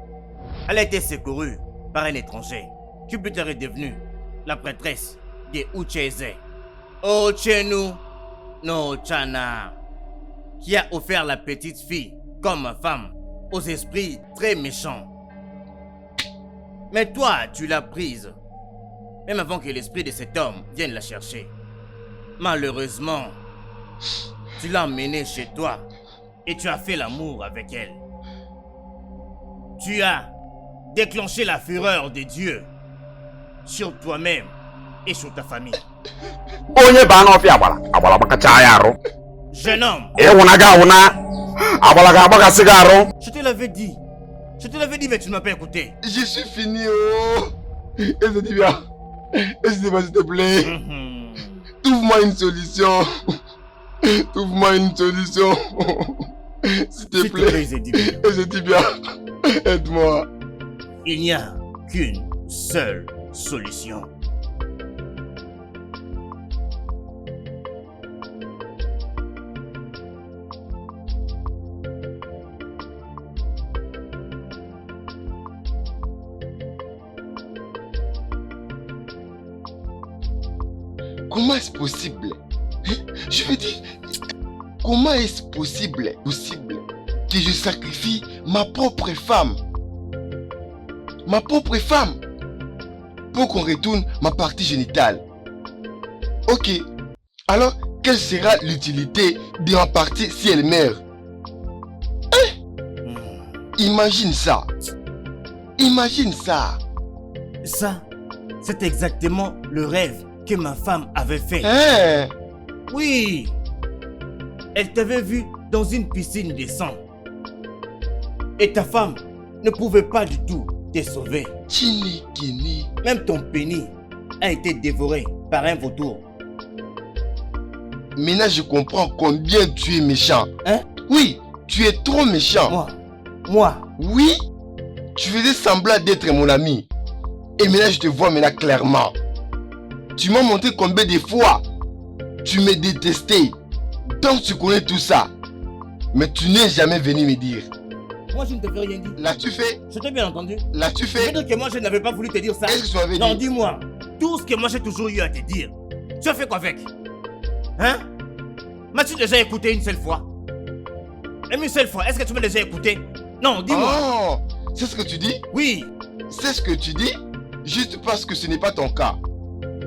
Speaker 2: Elle a été secourue par un étranger qui plus tard est devenue la prêtresse de Ucheze, Ochenu no Chana, qui a offert la petite fille comme femme aux esprits très méchants. Mais toi, tu l'as prise, même avant que l'esprit de cet homme vienne la chercher. Malheureusement, tu l'as emmenée chez toi et tu as fait l'amour avec elle. Tu as déclenché la fureur de Dieu sur toi-même et sur ta famille.
Speaker 7: onye baa n'ọfịa agbala gbakacha ya arụ
Speaker 2: Jeune homme,
Speaker 7: ịwụna ga awụna agbala ga agbagasị gị arụ.
Speaker 2: je te l'avais dit. Je te l'avais dit, mais tu ne m'as pas écouté.
Speaker 3: Je suis fini, oh. Et se dit bien. Et s'il te plaît. Trouve-moi une solution. Trouve-moi une solution. S'il te plaît. Et se dit bien. Aide-moi.
Speaker 2: Il n'y a qu'une seule solution.
Speaker 3: Comment est-ce possible? Je veux dire, comment est-ce possible que je sacrifie ma propre femme? Ma propre femme pour qu'on retourne ma partie génitale. Ok, alors quelle sera l'utilité de ma partie si elle meurt? Imagine ça. Imagine ça.
Speaker 2: Ça, c'est exactement le rêve que ma femme avait fait. Oui. Elle t'avait vu dans une piscine de sang. Et ta femme ne pouvait pas du tout te sauver.
Speaker 3: Chinikini.
Speaker 2: Même ton pénis a été dévoré par un vautour.
Speaker 3: Maintenant je comprends combien tu es méchant.
Speaker 2: Hein?
Speaker 3: Oui, tu es trop méchant.
Speaker 2: Moi?
Speaker 3: Oui, tu faisais semblant d'être mon ami. Et maintenant je te vois maintenant clairement. Tu m'as montré combien de fois tu me détestais. Donc tu connais tout ça. Mais tu n'es jamais venu me dire.
Speaker 2: Moi je ne t'avais rien dit.
Speaker 3: L'as-tu fait?
Speaker 2: Je t'ai bien entendu.
Speaker 3: L'as-tu fait?
Speaker 2: C'est-à-dire que moi je n'avais pas voulu te dire ça.
Speaker 3: Est-ce que tu m'avais dit?
Speaker 2: Non, dis-moi. Tout ce que moi j'ai toujours eu à te dire. Tu as fait quoi avec? Hein? M'as-tu déjà écouté une seule fois? Même une seule fois, est-ce que tu m'as déjà écouté? Non, dis-moi.
Speaker 3: Oh, c'est ce que tu dis?
Speaker 2: Oui.
Speaker 3: C'est ce que tu dis? Juste parce que ce n'est pas ton cas.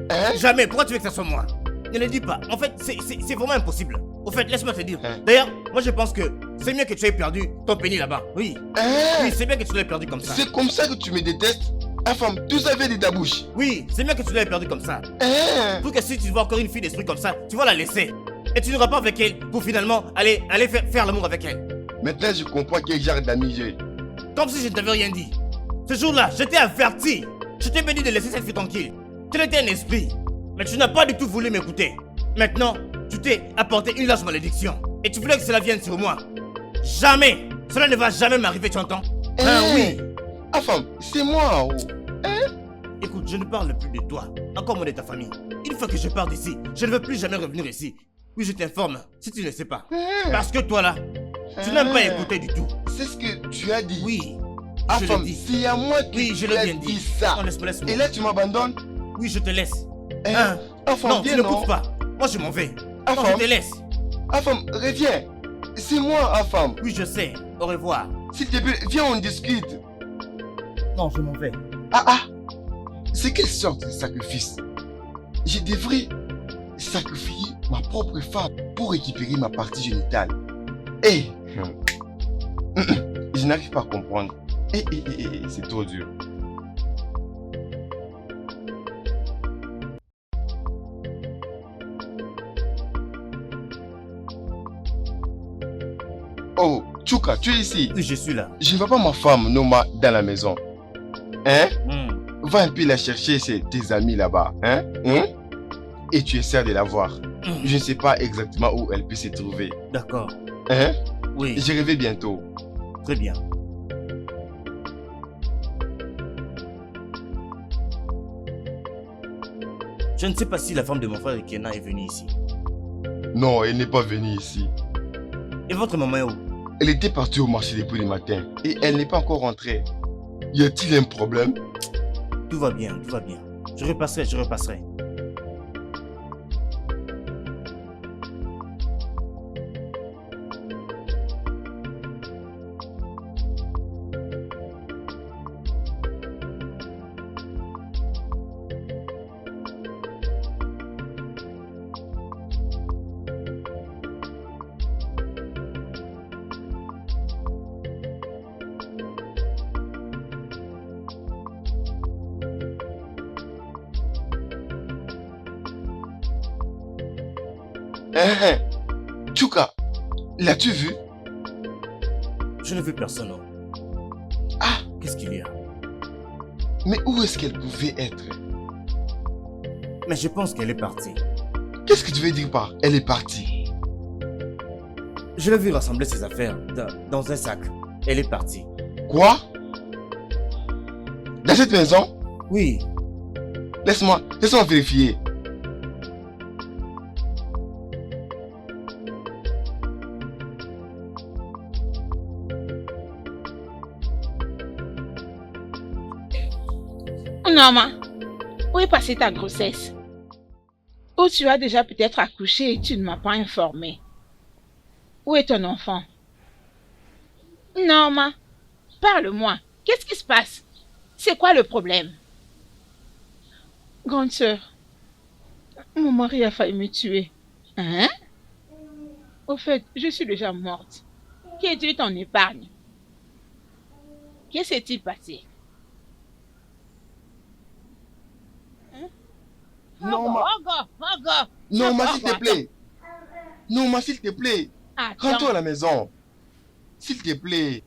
Speaker 3: Hein?
Speaker 2: Jamais. Pourquoi tu veux que ça soit moi? Ne le dis pas. En fait, c'est vraiment impossible. Au fait, laisse-moi te dire. D'ailleurs, moi je pense que c'est mieux que tu aies perdu ton pénis là-bas. Oui. Oui, c'est bien que tu l'aies perdu comme ça.
Speaker 3: C'est comme ça que tu me détestes? Enfin, tout ça vient de ta bouche.
Speaker 2: Oui, c'est mieux que tu l'aies perdu comme ça. Pour que si tu vois encore une fille d'esprit comme ça, tu vas la laisser. Et tu n'iras pas avec elle pour finalement aller faire l'amour avec elle.
Speaker 3: Maintenant, je comprends quel genre d'ami j'ai.
Speaker 2: Comme si je ne t'avais rien dit. Ce jour-là, je t'ai averti. Je t'ai dit de laisser cette fille tranquille. Tu étais un esprit. Mais tu n'as pas du tout voulu m'écouter. Maintenant, tu t'es apporté une large malédiction. Et tu voulais que cela vienne sur moi. Jamais. Cela ne va jamais m'arriver, tu entends? Oui.
Speaker 3: Enfin, c'est moi en haut.
Speaker 2: Écoute, je ne parle plus de toi. Encore moins de ta famille. Une fois que je pars d'ici, je ne veux plus jamais revenir ici. Oui, je t'informe, si tu ne sais pas. Parce que toi là, tu n'aimes pas écouter du tout.
Speaker 3: C'est ce que tu as dit.
Speaker 2: Oui.
Speaker 3: Enfin, c'est à moi que
Speaker 2: oui, je
Speaker 3: tu
Speaker 2: l'ai
Speaker 3: as
Speaker 2: bien
Speaker 3: dit ça.
Speaker 2: Non, laisse-moi.
Speaker 3: Et là, tu m'abandonnes?
Speaker 2: Oui, je te laisse.
Speaker 3: Enfant,
Speaker 2: Non,
Speaker 3: viens,
Speaker 2: tu
Speaker 3: non.
Speaker 2: n'écoutes pas. Moi, je m'en vais. Non,
Speaker 3: Enfant,
Speaker 2: je te laisse.
Speaker 3: Enfant, reviens. C'est moi, enfant.
Speaker 2: Oui, je sais. Au revoir.
Speaker 3: S'il te plaît, viens, on discute.
Speaker 2: Non, je m'en vais.
Speaker 3: Ah, c'est quelle sorte de sacrifice? Je devrais sacrifier ma propre femme pour récupérer ma partie génitale. Je n'arrive pas à comprendre. C'est trop dur. Oh, Chuka, tu es ici.
Speaker 2: Oui, je suis là.
Speaker 3: Je ne vois pas ma femme, Noma, dans la maison. Hein?
Speaker 2: Hmm.
Speaker 3: Va un peu la chercher, c'est tes amis là-bas. Hein? Et tu essaies de la voir. Je ne sais pas exactement où elle peut se trouver.
Speaker 2: D'accord.
Speaker 3: Hein?
Speaker 2: Oui,
Speaker 3: Je reviens bientôt.
Speaker 2: très bien. Je ne sais pas si la femme de mon frère Ekena est venue ici.
Speaker 3: Non, elle n'est pas venue ici.
Speaker 2: Et votre maman est où?
Speaker 3: Elle était partie au marché depuis le matin et elle n'est pas encore rentrée. Y a-t-il un problème?
Speaker 2: Tout va bien, tout va bien. Je repasserai, je repasserai.
Speaker 3: Chuka, l'as-tu vu?
Speaker 2: Je ne veux personne. Non.
Speaker 3: Ah,
Speaker 2: Qu'est-ce qu'il y a?
Speaker 3: mais où est-ce qu'elle pouvait être?
Speaker 2: Mais je pense qu'elle est partie.
Speaker 3: Qu'est-ce que tu veux dire par elle est partie?
Speaker 2: Je l'ai vu rassembler ses affaires dans un sac. Elle est partie.
Speaker 3: Quoi? Dans cette maison?
Speaker 2: Oui,
Speaker 3: Laisse-moi vérifier.
Speaker 5: Norma, où est passée ta grossesse? Ou tu as déjà peut-être accouché et tu ne m'as pas informé? Où est ton enfant? Norma, parle-moi. Qu'est-ce qui se passe? C'est quoi le problème? Grande sœur, mon mari a failli me tuer. Hein? Au fait, je suis déjà morte. Qui Dieu t'en épargne? Qu'est-ce qui s'est-il passé?
Speaker 3: Norma, Norma, s'il te plaît. Norma, s'il te plaît. Rentre à la maison. S'il te plaît.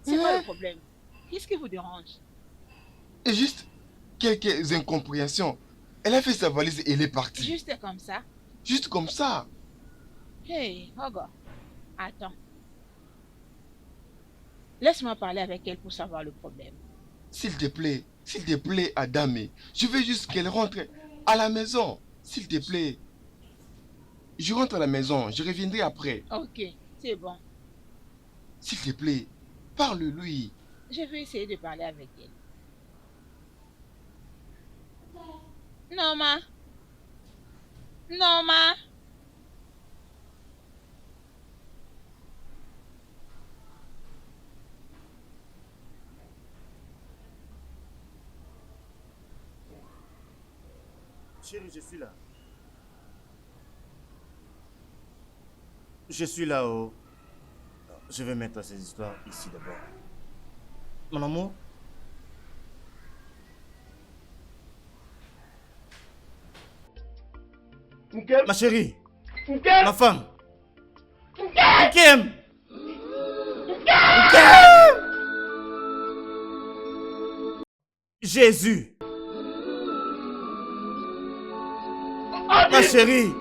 Speaker 5: C'est quoi le problème? Qu'est-ce qui vous dérange?
Speaker 3: Et juste quelques incompréhensions. Elle a fait sa valise et elle est partie.
Speaker 5: Juste comme ça?
Speaker 3: Juste comme ça.
Speaker 5: Hey, Ogo, attends. Laisse-moi parler avec elle pour savoir le problème.
Speaker 3: S'il te plaît, Adame. Je veux juste qu'elle rentre à la maison. S'il te plaît. Je rentre à la maison, je reviendrai après.
Speaker 5: Ok, c'est bon.
Speaker 3: S'il te plaît, parle-lui.
Speaker 5: Je vais essayer de parler avec elle. Norma. Norma.
Speaker 2: chérie, je suis là. Je suis là-haut. Je vais mettre ces histoires ici d'abord. Mon amour? Ma chérie? Ma femme? Nkem! Jésus! Ma chérie!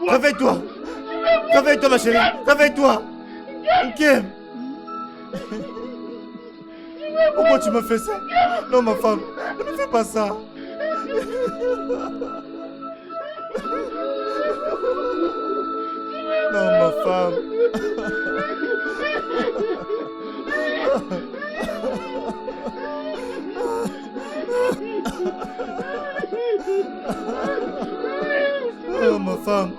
Speaker 2: Réveille-toi! Réveille-toi, ma chérie! Réveille-toi! Nkem! Pourquoi tu me fais ça? Non, ma femme, ne me fais pas ça! Non, ma femme! Oh, ma femme.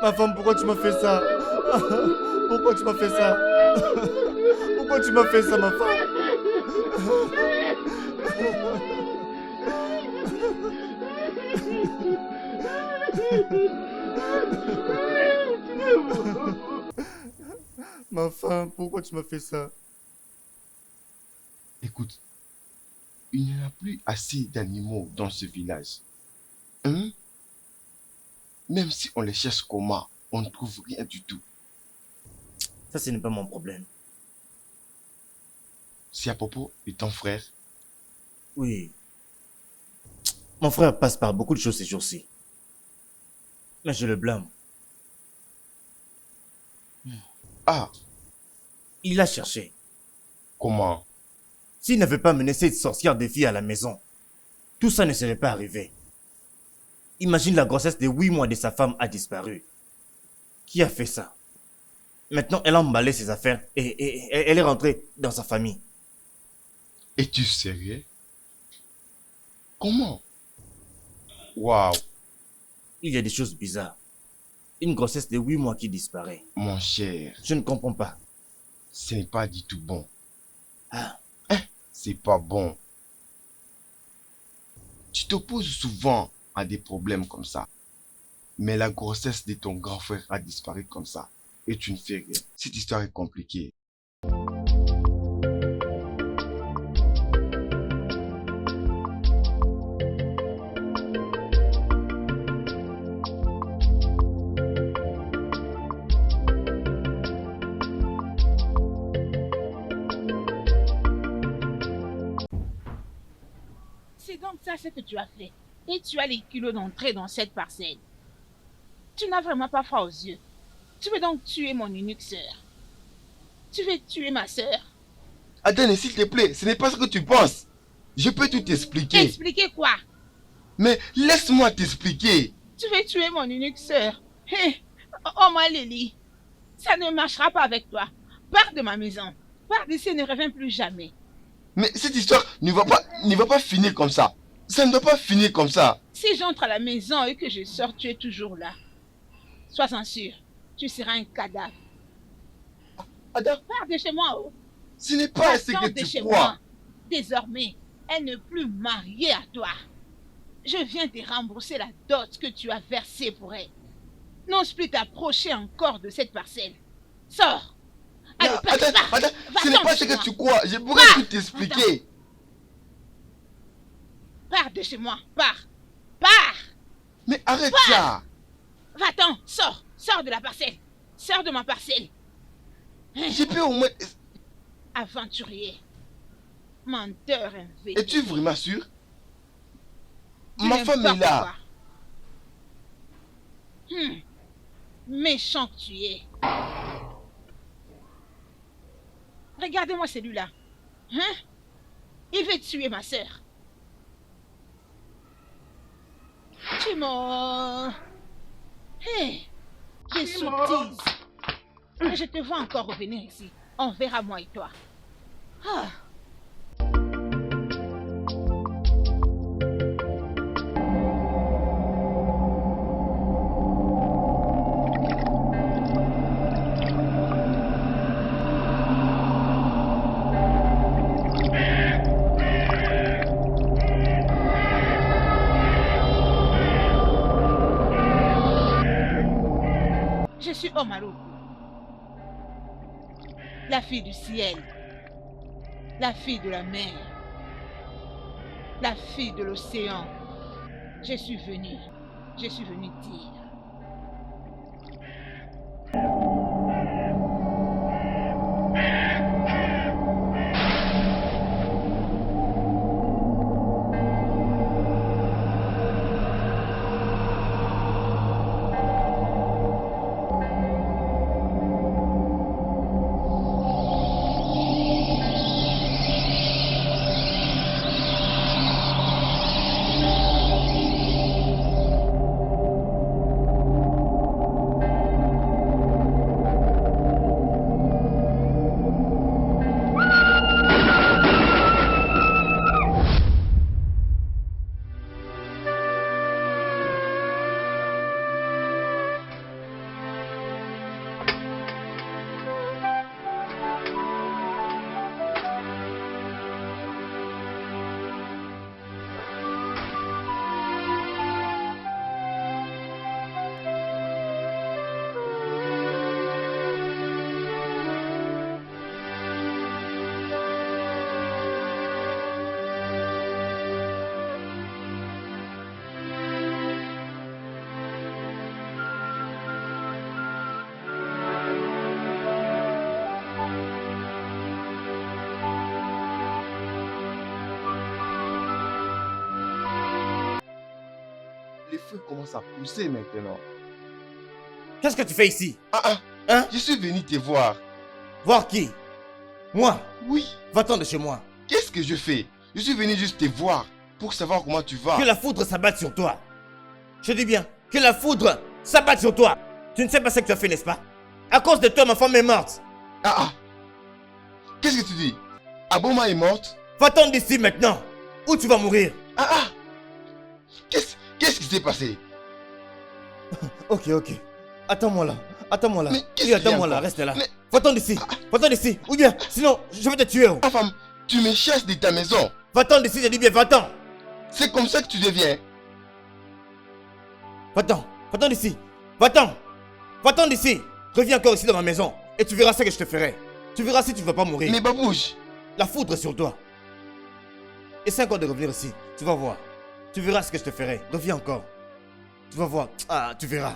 Speaker 2: Ma femme, pourquoi tu m'as fait ça? Pourquoi tu m'as fait ça? Pourquoi tu m'as fait ça, ma femme? Ma femme, pourquoi tu m'as fait ça?
Speaker 3: Écoute, il n'y en a plus assez d'animaux dans ce village. Hein? Même si on les cherche comment, on ne trouve rien du tout.
Speaker 2: Ça, ce n'est pas mon problème.
Speaker 3: C'est à propos de ton frère.
Speaker 2: Oui. Mon frère passe par beaucoup de choses ces jours-ci. Mais je le blâme.
Speaker 3: Ah,
Speaker 2: Il a cherché.
Speaker 3: comment?
Speaker 2: S'il n'avait pas mené cette sorcière de fille à la maison, tout ça ne serait pas arrivé. Imagine la grossesse de 8 mois de sa femme a disparu. Qui a fait ça? Maintenant, elle a emballé ses affaires et elle est rentrée dans sa famille.
Speaker 3: Es-tu sérieux? Comment? Waouh,
Speaker 2: Il y a des choses bizarres. Une grossesse de 8 mois qui disparaît.
Speaker 3: mon cher,
Speaker 2: Je ne comprends pas.
Speaker 3: ce n'est pas du tout bon.
Speaker 2: Ah,
Speaker 3: C'est pas bon. Tu t'opposes souvent à des problèmes comme ça. Mais la grossesse de ton grand frère a disparu comme ça. Et tu ne fais rien. Cette histoire est compliquée.
Speaker 5: C'est donc ça ce que tu as fait. Et tu as les kilos d'entrer dans cette parcelle. Tu n'as vraiment pas froid aux yeux. Tu veux donc tuer mon unique sœur. Tu veux tuer ma sœur.
Speaker 3: Adèle, s'il te plaît, ce n'est pas ce que tu penses. Je peux tout t'expliquer.
Speaker 5: Expliquer quoi?
Speaker 3: Mais laisse-moi t'expliquer.
Speaker 5: Tu veux tuer mon unique sœur. Hé, oh ma Lily, ça ne marchera pas avec toi. Pars de ma maison. Pars d'ici et ne reviens plus jamais.
Speaker 3: Mais cette histoire ne va pas finir comme ça. Ça ne doit pas finir comme ça.
Speaker 5: Si j'entre à la maison et que je sors, tu es toujours là. Sois-en sûr, tu seras un cadavre.
Speaker 3: Ada,
Speaker 5: Pars de chez moi, oh.
Speaker 3: ce n'est pas ce
Speaker 5: Sors
Speaker 3: que
Speaker 5: de
Speaker 3: tu
Speaker 5: chez
Speaker 3: crois.
Speaker 5: moi. Désormais, elle n'est plus mariée à toi. Je viens te rembourser la dot que tu as versée pour elle. N'ose plus t'approcher encore de cette parcelle. Sors. Allez,
Speaker 3: Non,
Speaker 5: passe,
Speaker 3: Ada,
Speaker 5: pars.
Speaker 3: Ada, ce n'est
Speaker 5: Va-t'en
Speaker 3: pas
Speaker 5: de
Speaker 3: ce
Speaker 5: chez
Speaker 3: que
Speaker 5: moi.
Speaker 3: tu crois. Je pourrais
Speaker 5: Va.
Speaker 3: tout t'expliquer.
Speaker 5: Pars de chez moi, pars. Pars.
Speaker 3: Mais arrête ça.
Speaker 5: Va-t'en, sors. Sors de la parcelle. Sors de ma parcelle.
Speaker 3: Je peux au moins...
Speaker 5: Aventurier. Menteur invétéré.
Speaker 3: Es-tu vraiment sûr?
Speaker 5: Du
Speaker 3: Ma femme est
Speaker 5: n'importe
Speaker 3: là.
Speaker 5: quoi. Méchant que tu es. Regardez-moi celui-là. Hein? Il veut tuer ma sœur. Tu m'as... Hé! Des sottises. Mais je te vois encore revenir ici. On verra moi et toi. Ah. Je suis Omaru, la fille du ciel, la fille de la mer, la fille de l'océan. Je suis venue dire.
Speaker 3: feu commence à pousser maintenant.
Speaker 2: Qu'est-ce que tu fais ici? Hein?
Speaker 3: Je suis venu te voir.
Speaker 2: Voir qui? Moi?
Speaker 3: Oui.
Speaker 2: Va-t'en de chez moi.
Speaker 3: Qu'est-ce que je fais? Je suis venu juste te voir pour savoir comment tu vas.
Speaker 2: Que la foudre s'abatte sur toi. Je dis bien, que la foudre s'abatte sur toi. Tu ne sais pas ce que tu as fait, n'est-ce pas? À cause de toi, ma femme est morte.
Speaker 3: Qu'est-ce que tu dis? Aboma est morte?
Speaker 2: Va-t'en d'ici maintenant, ou tu vas mourir.
Speaker 3: Qu'est-ce qui s'est passé?
Speaker 2: Ok. Attends-moi là.
Speaker 3: Mais qu'est-ce
Speaker 2: Oui, attends-moi là, reste là. Va-t'en d'ici. Va-t'en d'ici. Ou bien, sinon, je vais te tuer.
Speaker 3: Ma femme, tu me chasses de ta maison.
Speaker 2: Va-t'en d'ici, je dis bien, va-t'en.
Speaker 3: C'est comme ça que tu deviens.
Speaker 2: Va-t'en d'ici. Va-t'en d'ici. Reviens encore ici dans ma maison. Et tu verras ce que je te ferai. Tu verras si tu ne vas pas mourir.
Speaker 3: Mais Babouche.
Speaker 2: La foudre sur toi. Essaie encore de revenir ici. Tu vas voir. Tu verras ce que je te ferai. Reviens encore. Tu vas voir. Tu verras.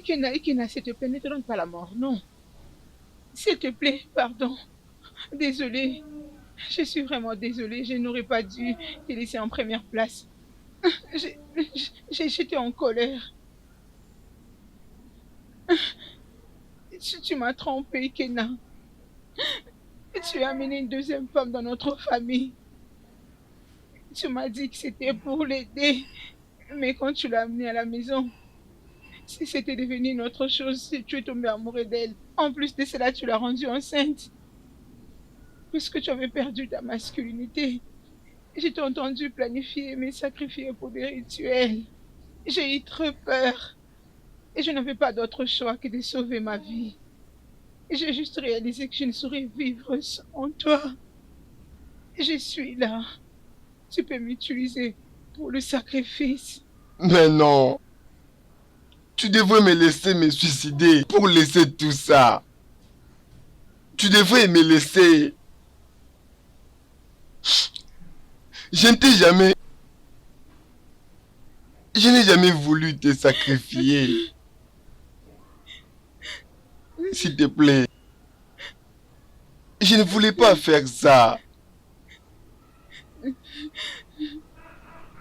Speaker 5: Ikena, s'il te plaît, ne te donne pas la mort, non. S'il te plaît, pardon. Désolée. Je suis vraiment désolée. Je n'aurais pas dû te laisser en première place. J'étais en colère. Tu m'as trompé, Kena. Tu as amené une deuxième femme dans notre famille. Tu m'as dit que c'était pour l'aider. Mais quand tu l'as amenée à la maison, si c'était devenu une autre chose, si tu es tombé amoureux d'elle, en plus de cela, tu l'as rendue enceinte. Puisque tu avais perdu ta masculinité, j'ai entendu planifier mais sacrifier pour des rituels. J'ai eu très peur. Et je n'avais pas d'autre choix que de sauver ma vie. J'ai juste réalisé que je ne saurais vivre sans toi. Je suis là. Tu peux m'utiliser pour le sacrifice.
Speaker 3: Mais non. Tu devrais me laisser me suicider pour laisser tout ça. Tu devrais me laisser. Je n'ai jamais voulu te sacrifier. S'il te plaît. Je ne voulais pas faire ça.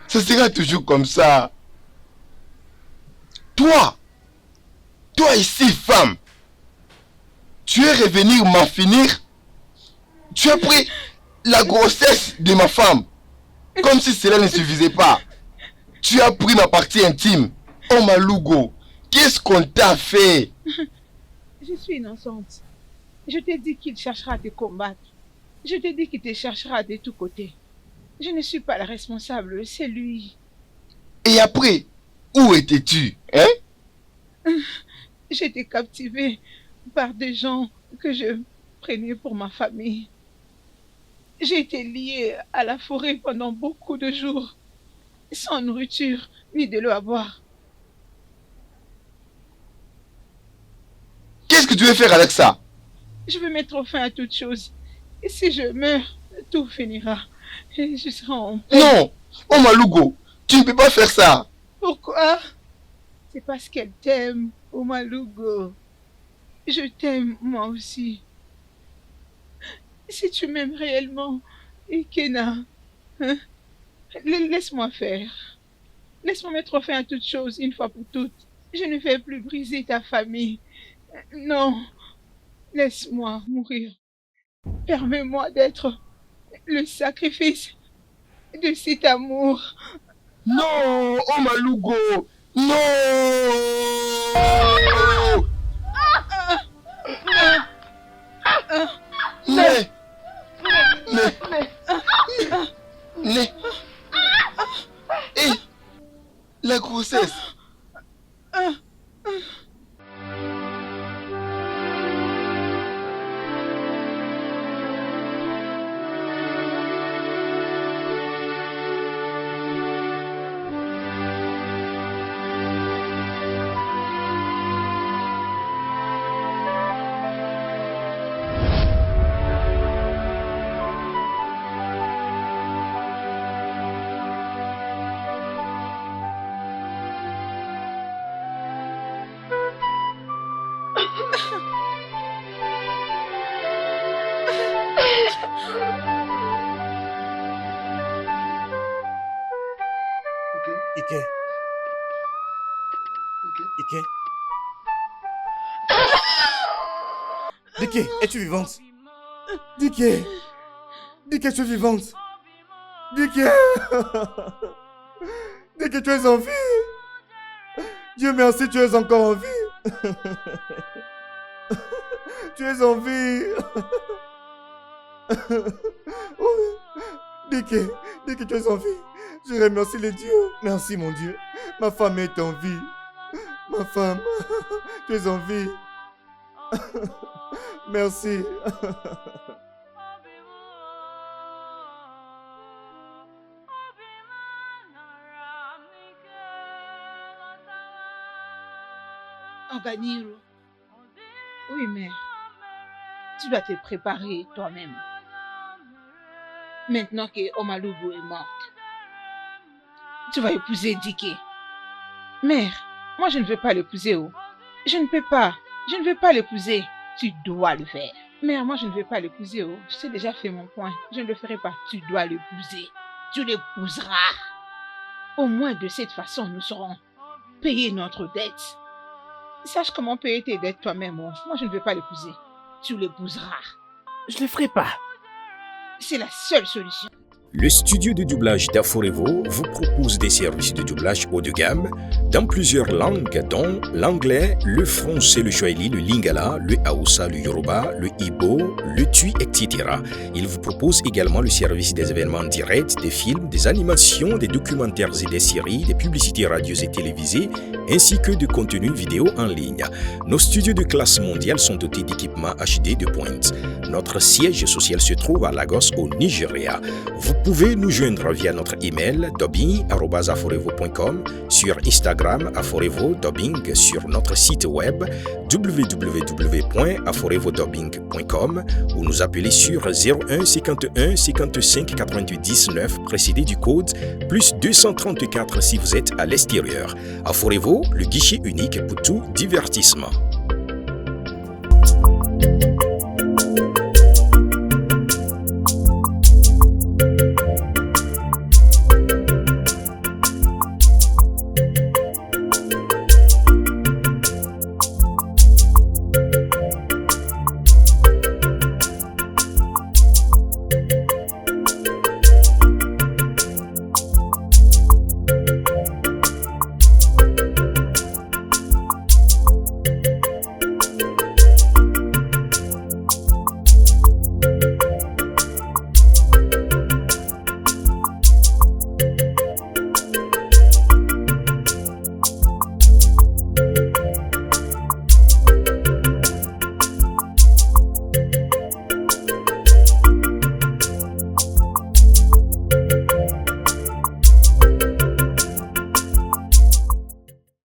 Speaker 3: Ça sera toujours comme ça. Toi ici, femme, tu es revenu m'en finir. Tu as pris la grossesse de ma femme. Comme si cela ne suffisait pas. Tu as pris ma partie intime. Oh Malugo, qu'est-ce qu'on t'a fait?
Speaker 5: Je suis innocente. Je t'ai dit qu'il cherchera à te combattre. Je t'ai dit qu'il te cherchera de tous côtés. Je ne suis pas la responsable, c'est lui.
Speaker 3: Et après, où étais-tu, hein?
Speaker 5: J'étais captivée par des gens que je prenais pour ma famille. J'ai été liée à la forêt pendant beaucoup de jours, sans nourriture ni de l'eau à boire.
Speaker 3: Qu'est-ce que tu veux faire avec ça?
Speaker 5: Je veux mettre fin à toute chose. Et si je meurs, tout finira. Et je serai en paix.
Speaker 3: Non! Oh Malugo, tu ne peux pas faire ça.
Speaker 5: Pourquoi? C'est parce qu'elle t'aime, oh Malugo. Je t'aime moi aussi. Si tu m'aimes réellement, Ikena, hein, laisse-moi faire. Laisse-moi mettre fin à toute chose une fois pour toutes. Je ne vais plus briser ta famille. Non, laisse-moi mourir. Permets-moi d'être le sacrifice de cet amour.
Speaker 3: Non! Oh Malugo! Non! Mais... Et la grossesse.
Speaker 2: Ike. Ike. Dike, es-tu vivante? Dike. Dike, es-tu vivante? Dike. Dike, tu es en vie. Dieu merci, tu es encore en vie. Tu es en vie. Oh. Dike, tu es en vie. Je remercie les dieux. Merci mon Dieu. Ma femme est en vie. Ma femme, tu es en vie. Merci.
Speaker 5: Oganiro. Oui, mère. Tu dois te préparer toi-même. Maintenant que Omalugo est morte, tu vas épouser Dike. Mère, moi je ne veux pas l'épouser. Oh. Je ne peux pas. Je ne veux pas l'épouser. Tu dois le faire. Mère, moi je ne veux pas l'épouser. Oh. J'ai déjà fait mon point. Je ne le ferai pas. Tu dois l'épouser. Tu l'épouseras. Au moins de cette façon, nous saurons payer notre dette. Sache comment payer tes dettes toi-même. Moi, je ne veux pas l'épouser. Tu l'épouseras.
Speaker 2: Je le ferai pas.
Speaker 5: C'est la seule solution.
Speaker 8: Le studio de doublage d'Aforevo vous propose des services de doublage haut de gamme dans plusieurs langues dont l'anglais, le français, le swahili, le lingala, le hausa, le yoruba, le igbo, le tui, etc. Il vous propose également le service des événements directs, des films, des animations, des documentaires et des séries, des publicités radio et télévisées, ainsi que de contenus vidéo en ligne. Nos studios de classe mondiale sont dotés d'équipements HD de pointe. Notre siège social se trouve à Lagos, au Nigeria. Vous pouvez nous joindre via notre email dubbing@aforevo.com, sur Instagram Aforevo Dubbing, sur notre site web www.aforevodubbing.com ou nous appeler sur 01 51 55 88 19 précédé du code plus 234 si vous êtes à l'extérieur. Aforevo, le guichet unique pour tout divertissement.